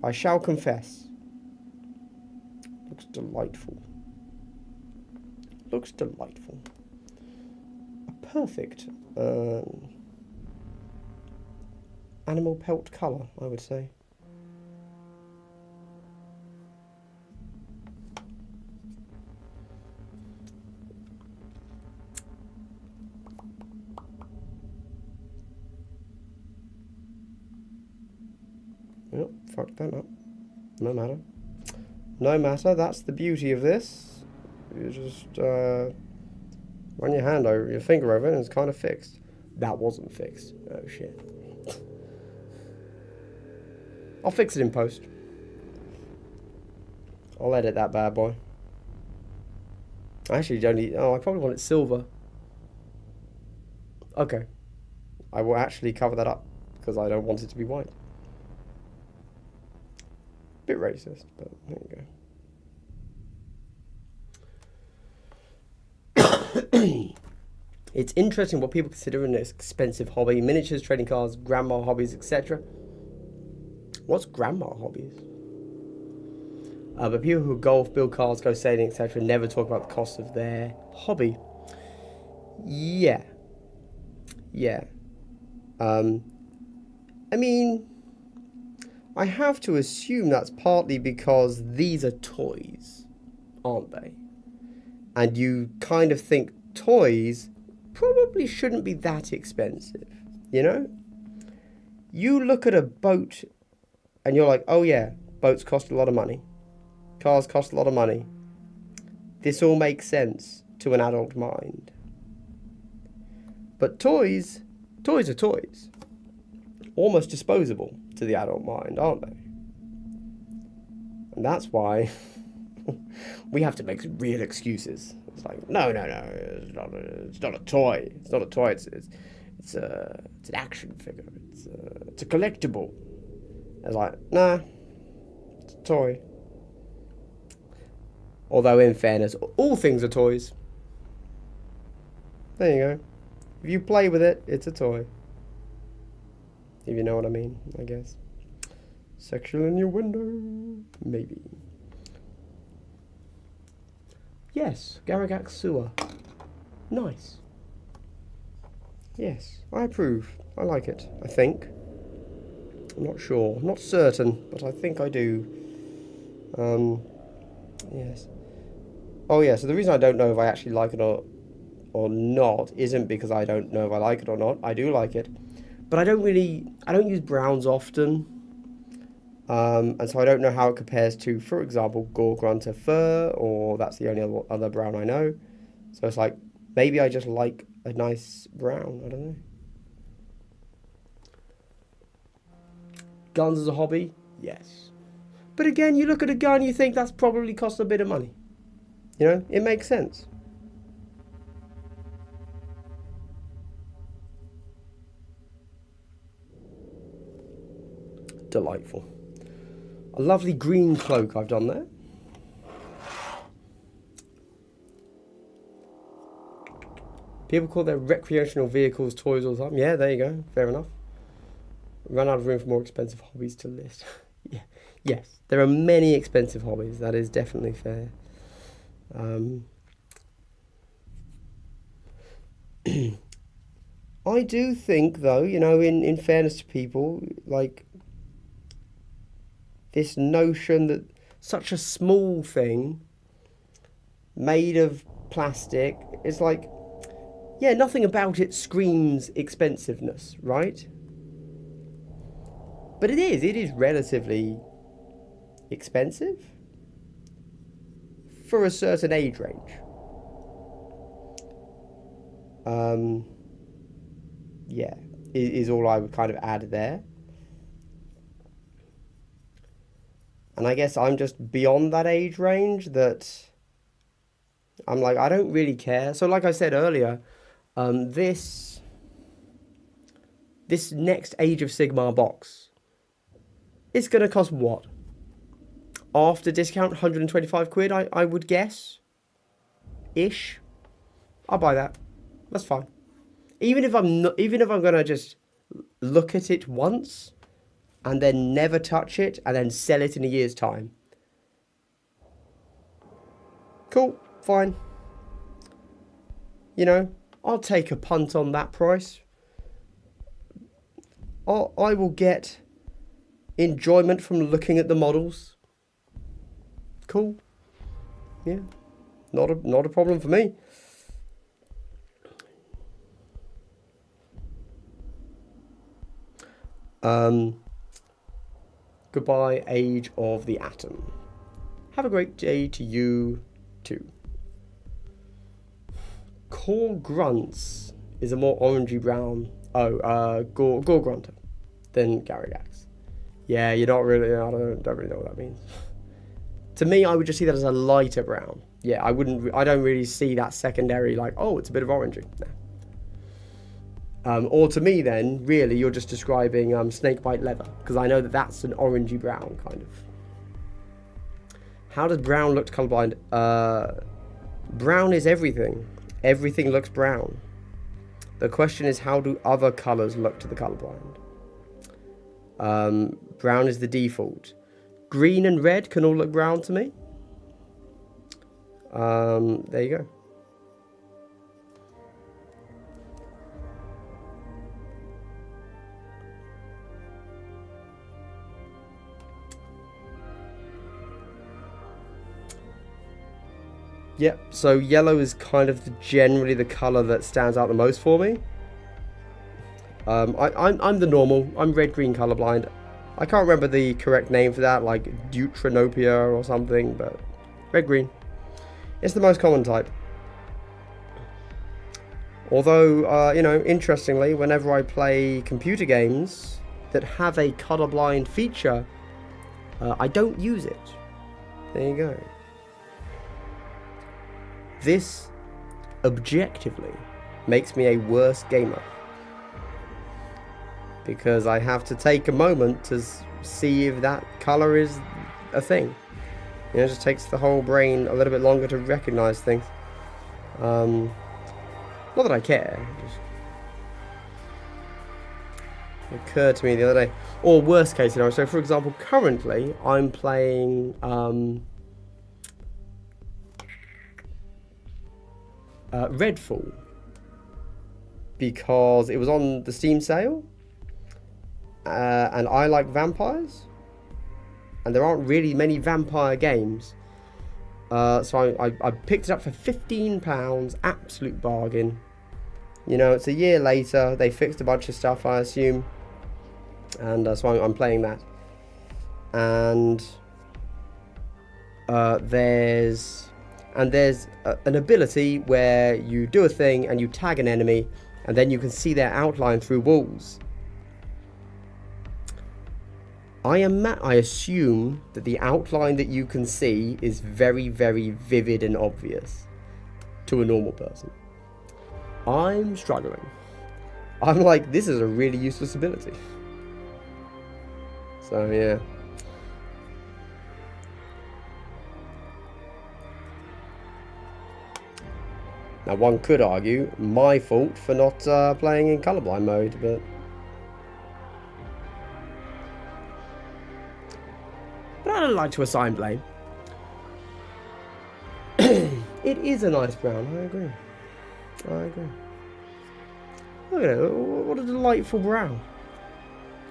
I shall confess. Looks delightful. Looks delightful. A perfect animal pelt colour, I would say. Yep, fuck that up. No matter. No matter, that's the beauty of this. You just run your finger over it and it's kind of fixed. That wasn't fixed. Oh shit. I'll fix it in post. I'll edit that bad boy. I actually don't need... Oh, I probably want it silver. Okay. I will actually cover that up because I don't want it to be white. Bit racist, but there you go. It's interesting what people consider an expensive hobby. Miniatures, trading cards, grandma hobbies, etc. What's grandma hobbies? But people who golf, build cars, go sailing, etc. never talk about the cost of their hobby. Yeah. Yeah. I mean, I have to assume that's partly because these are toys, aren't they? And you kind of think toys probably shouldn't be that expensive, you know? You look at a boat and you're like, oh yeah, boats cost a lot of money. Cars cost a lot of money. This all makes sense to an adult mind. But toys are toys. Almost disposable to the adult mind, aren't they? And that's why we have to make real excuses. It's like, no, it's not a toy. It's not a toy. It's an action figure. It's a collectible. It's like, nah, it's a toy. Although, in fairness, all things are toys. There you go. If you play with it, it's a toy. If you know what I mean, I guess. Sexual innuendo, maybe. Yes, Garagax Sewer. Nice. Yes, I approve. I like it, I think. I'm not sure. I'm not certain, but I think I do. Yes. Oh yeah, so the reason I don't know if I actually like it or not isn't because I don't know if I like it or not. I do like it. But I don't use browns often. And so I don't know how it compares to, for example, Gore Grunter Fur, or that's the only other brown I know. So it's like, maybe I just like a nice brown, I don't know. Guns as a hobby? Yes. But again, you look at a gun, you think that's probably cost a bit of money. You know, it makes sense. Delightful. A lovely green cloak I've done there. People call their recreational vehicles toys all the time. Yeah, there you go. Fair enough. Run out of room for more expensive hobbies to list. Yeah. Yes, there are many expensive hobbies. That is definitely fair. I do think, though, you know, in fairness to people, like, this notion that such a small thing made of plastic is like, yeah, nothing about it screams expensiveness, right? But it is relatively expensive for a certain age range. Yeah, is all I would kind of add there. And I guess I'm just beyond that age range that I'm like, I don't really care. So like I said earlier, this this next Age of Sigmar box, it's going to cost what? After discount, 125 quid, I would guess. Ish. I'll buy that. That's fine. Even if I'm going to just look at it once and then never touch it and then sell it in a year's time. Cool, fine. You know, I'll take a punt on that price. I will get enjoyment from looking at the models. Cool. Yeah. Not a problem for me. Goodbye, Age of the Atom. Have a great day to you too. Core Grunts is a more orangey brown. Gore Grunter than Garrigax. Yeah, you're not really. I don't really know what that means. To me, I would just see that as a lighter brown. Yeah, I don't really see that secondary like, oh, it's a bit of orangey. No. Or to me, then, really, you're just describing snakebite leather, because I know that that's an orangey brown kind of. How does brown look to colorblind? Brown is everything. Everything looks brown. The question is, how do other colors look to the colorblind? Brown is the default. Green and red can all look brown to me. There you go. Yep, so yellow is kind of generally the colour that stands out the most for me. I'm the normal. I'm red-green colourblind. I can't remember the correct name for that, like deuteranopia or something, but red-green. It's the most common type. Although, you know, interestingly, whenever I play computer games that have a colourblind feature, I don't use it. There you go. This, objectively, makes me a worse gamer. Because I have to take a moment to see if that colour is a thing. You know, it just takes the whole brain a little bit longer to recognise things. Not that I care. Just occurred to me the other day. Or worst case scenario. So, for example, currently I'm playing Redfall, because it was on the Steam sale, and I like vampires, and there aren't really many vampire games, so I picked it up for £15, absolute bargain. You know, it's a year later, they fixed a bunch of stuff, I assume, and so I'm playing that. And there's an ability where you do a thing and you tag an enemy, and then you can see their outline through walls. I assume that the outline that you can see is very, very vivid and obvious to a normal person. I'm struggling. I'm like, this is a really useless ability. So yeah. Now, one could argue my fault for not playing in colourblind mode, but I don't like to assign blame. It is a nice brown, I agree. Look at it, what a delightful brown.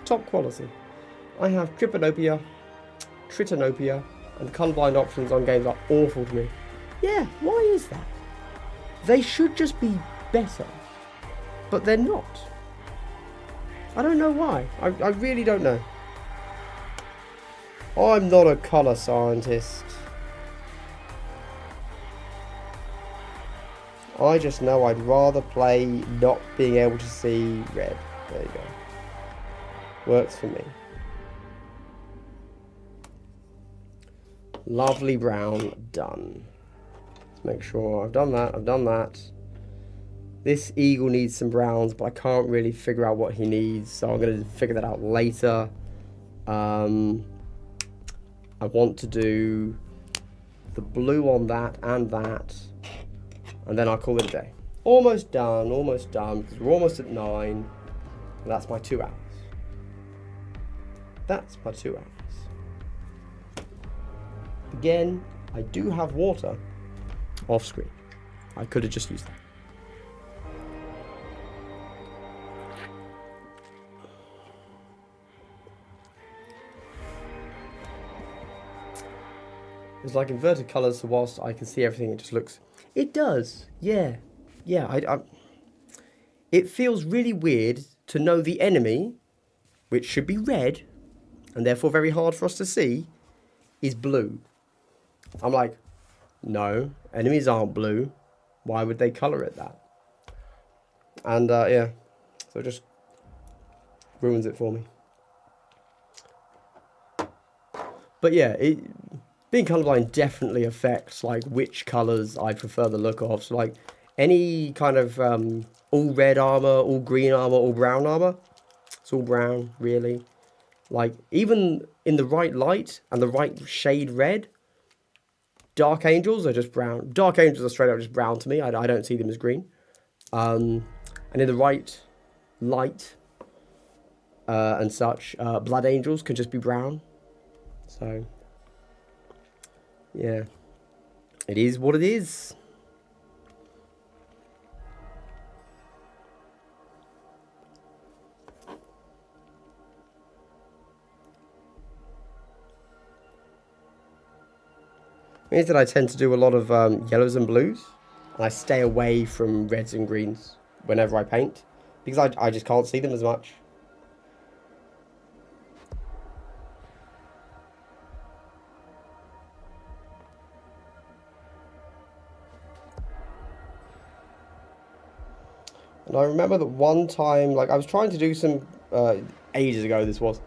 Top quality. I have Tritanopia, and the colourblind options on games are awful to me. Yeah, why is that? They should just be better, but they're not. I don't know why. I really don't know. I'm not a colour scientist. I just know I'd rather play not being able to see red. There you go. Works for me. Lovely brown, done. Let's make sure I've done that. This eagle needs some browns, but I can't really figure out what he needs, so I'm going to figure that out later. I want to do the blue on that, and then I'll call it a day. Almost done, because we're almost at 9. And that's my 2 hours. That's my 2 hours. Again, I do have water off screen. I could have just used that. It's like inverted colours, so whilst I can see everything, it just looks... It does, yeah. Yeah, it feels really weird to know the enemy, which should be red, and therefore very hard for us to see, is blue. I'm like, no, enemies aren't blue. Why would they colour it that? And, yeah, so it just ruins it for me. But yeah, being colourblind definitely affects like which colours I prefer the look of. So like any kind of all red armour, all green armour, all brown armour, it's all brown really. Like even in the right light and the right shade red, Dark Angels are just brown. Dark Angels are straight up just brown to me. I don't see them as green. And in the right light and such, Blood Angels can just be brown. So yeah, it is what it is. Means that I tend to do a lot of yellows and blues, and I stay away from reds and greens whenever I paint, because I just can't see them as much. And I remember that one time, like I was trying to do some, ages ago this was,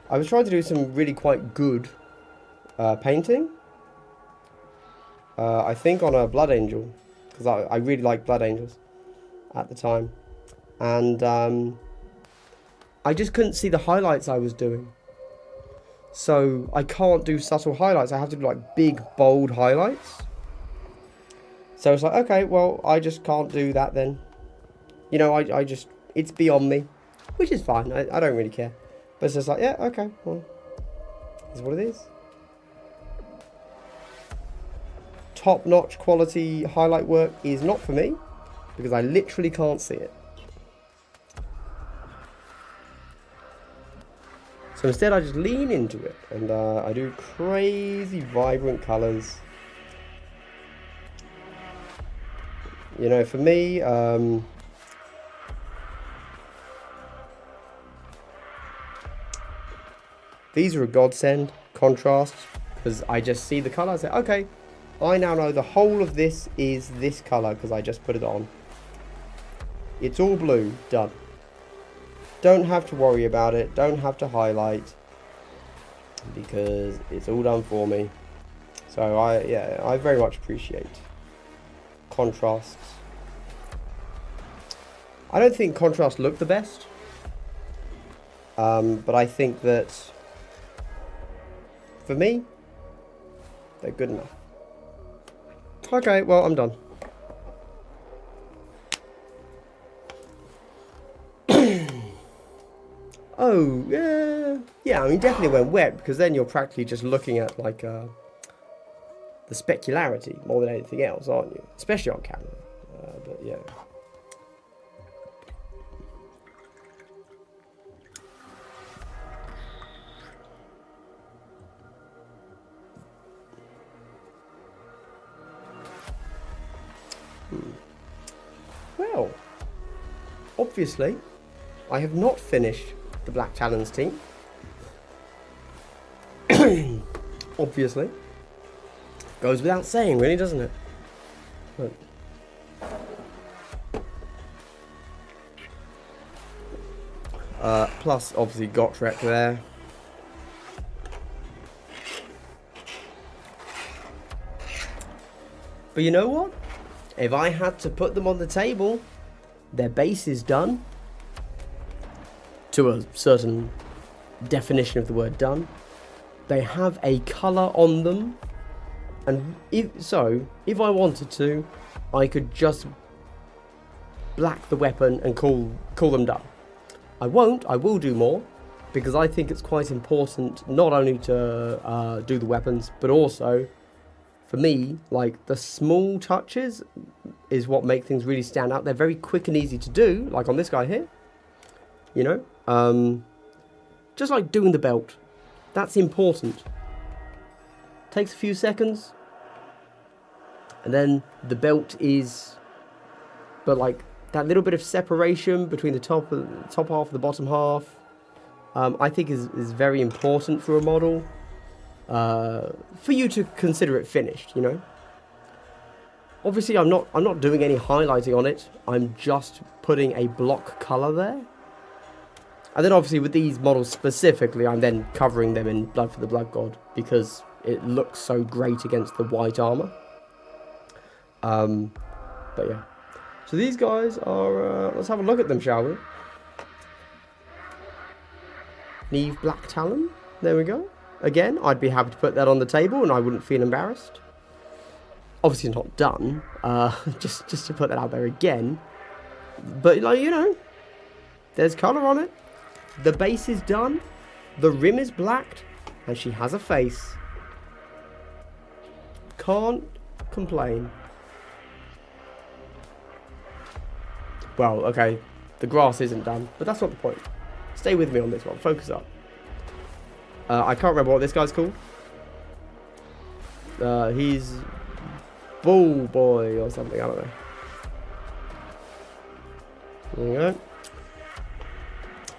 I was trying to do some really quite good painting. I think on a Blood Angel, because I really liked Blood Angels at the time. And I just couldn't see the highlights I was doing. So I can't do subtle highlights, I have to do like big, bold highlights. So it's like, okay, well, I just can't do that then. You know, I just, it's beyond me, which is fine. I don't really care. But it's just like, yeah, okay, well, it's what it is. Top-notch quality highlight work is not for me, because I literally can't see it. So instead I just lean into it, and I do crazy vibrant colours. You know, for me, these are a godsend, contrasts, because I just see the colour, I say, okay, I now know the whole of this is this colour, because I just put it on. It's all blue, done. Don't have to worry about it, don't have to highlight, because it's all done for me. So I very much appreciate contrasts. I don't think contrasts look the best, but I think that for me, they're good enough. Okay, well, I'm done. Oh, yeah. Yeah, I mean, definitely when wet, because then you're practically just looking at, like, the specularity more than anything else, aren't you? Especially on camera. But, yeah. Well, obviously, I have not finished the Black Talons team. Obviously. Goes without saying, really, doesn't it? But, plus, obviously, Gotrek there. But you know what? If I had to put them on the table, Their base is done, to a certain definition of the word done. They have a colour on them, and if I wanted to, I could just black the weapon and call them done. I won't. I will do more, because I think it's quite important not only to do the weapons, but also, for me, like, the small touches is what make things really stand out. They're very quick and easy to do, like on this guy here, you know, just like doing the belt. That's important. Takes a few seconds, and then the belt is, but like that little bit of separation between the top half and the bottom half, I think is very important for a model, for you to consider it finished, you know. Obviously, I'm not doing any highlighting on it. I'm just putting a block color there. And then obviously with these models specifically, I'm then covering them in Blood for the Blood God, because it looks so great against the white armor. But yeah. So these guys are, let's have a look at them, shall we? Neve Black Talon, there we go. Again, I'd be happy to put that on the table and I wouldn't feel embarrassed. Obviously it's not done, just to put that out there again. But like, you know, there's colour on it. The base is done, the rim is blacked, and she has a face. Can't complain. Well, okay, the grass isn't done, but that's not the point. Stay with me on this one, focus up. I can't remember what this guy's called. He's Bull Boy or something, I don't know. There we go.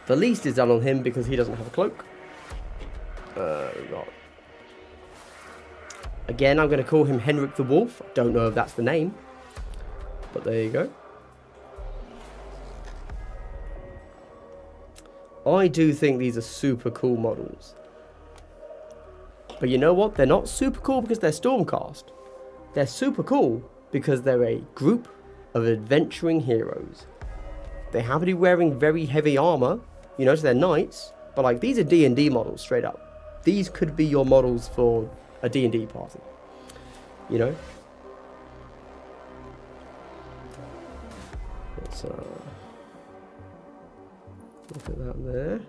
The least is done on him because he doesn't have a cloak. Again, I'm going to call him Henrik the Wolf. I don't know if that's the name, but there you go. I do think these are super cool models. But you know what? They're not super cool because they're Stormcast. They're super cool because they're a group of adventuring heroes. They happen to be wearing very heavy armor, you know, so they're knights. But like, these are D&D models straight up. These could be your models for a D&D party, you know. Let's look at that there.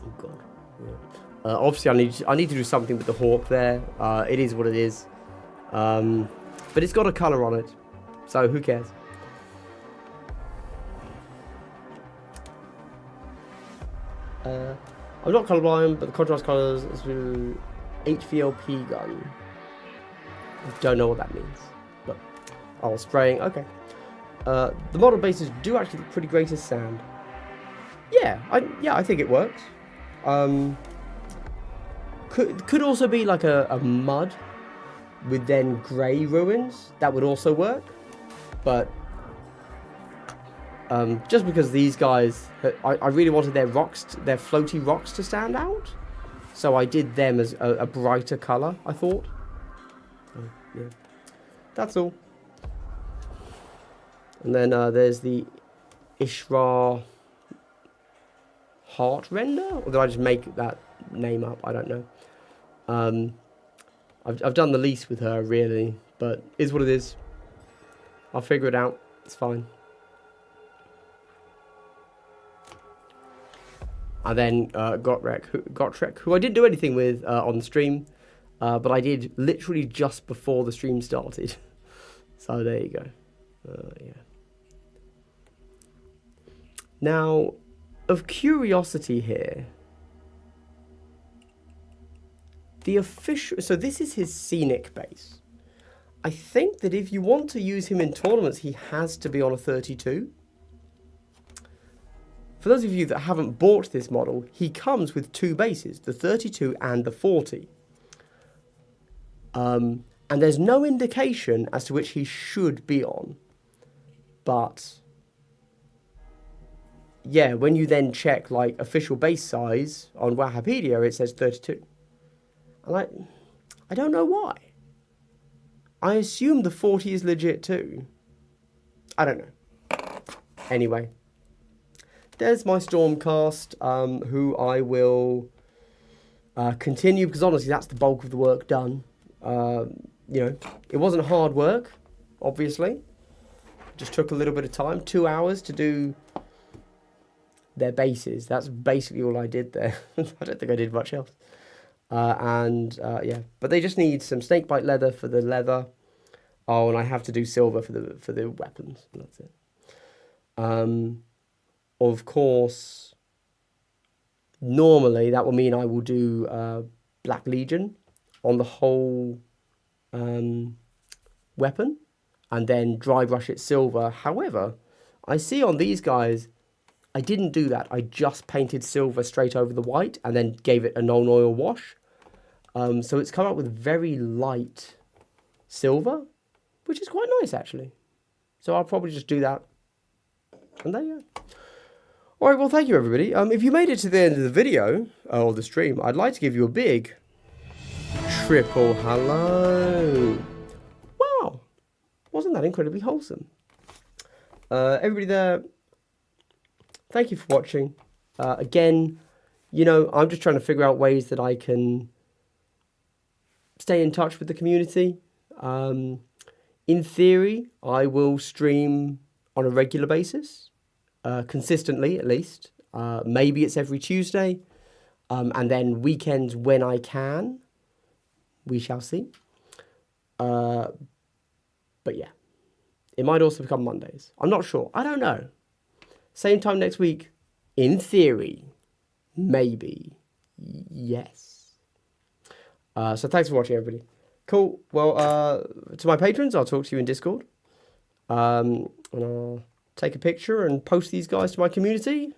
Oh god. Yeah. Obviously, I need to do something with the hawk there. It is what it is. But it's got a colour on it, so who cares? I'm not colourblind, but the contrast colours is through HVLP gun. I don't know what that means, but spraying. Okay. The model bases do actually look pretty great as sand. Yeah, I think it works. Could also be like a mud with then grey ruins. That would also work, but just because these guys, I really wanted their floaty rocks to stand out, so I did them as a brighter colour, I thought. Yeah, that's all. And then there's the Ishra Heart Render, or did I just make that name up? I don't know. I've done the least with her, really, but is what it is. I'll figure it out. It's fine. And then Gotrek, who I didn't do anything with on the stream, but I did literally just before the stream started. So there you go. Yeah. Now, of curiosity here, the official, so this is his scenic base. I think that if you want to use him in tournaments, he has to be on a 32. For those of you that haven't bought this model, he comes with two bases, the 32 and the 40. And there's no indication as to which he should be on. But yeah, when you then check like official base size on Wikipedia, it says 32. And I don't know why. I assume the 40 is legit too. I don't know. Anyway, there's my Stormcast, who I will continue, because honestly, that's the bulk of the work done. You know, it wasn't hard work, obviously. Just took a little bit of time, 2 hours to do their bases. That's basically all I did there. I don't think I did much else. Yeah, but they just need some snakebite leather for the leather. Oh, and I have to do silver for the weapons. That's it. Of course, normally that will mean I will do Black Legion on the whole weapon, and then dry brush it silver. However, I see on these guys, I didn't do that. I just painted silver straight over the white and then gave it a non-oil wash. So it's come out with very light silver, which is quite nice actually. So I'll probably just do that. And there you go. All right, well, thank you everybody. If you made it to the end of the video or the stream, I'd like to give you a big triple hello. Wow, wasn't that incredibly wholesome? Everybody there, thank you for watching. Again, you know, I'm just trying to figure out ways that I can stay in touch with the community. In theory, I will stream on a regular basis, consistently at least. Maybe it's every Tuesday, and then weekends when I can. We shall see. But yeah, it might also become Mondays. I'm not sure. I don't know. Same time next week, in theory, maybe, yes. So thanks for watching, everybody. Cool. Well, to my patrons, I'll talk to you in Discord. And I'll take a picture and post these guys to my community,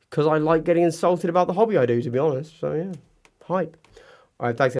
because I like getting insulted about the hobby I do, to be honest. So yeah, hype. All right, thanks.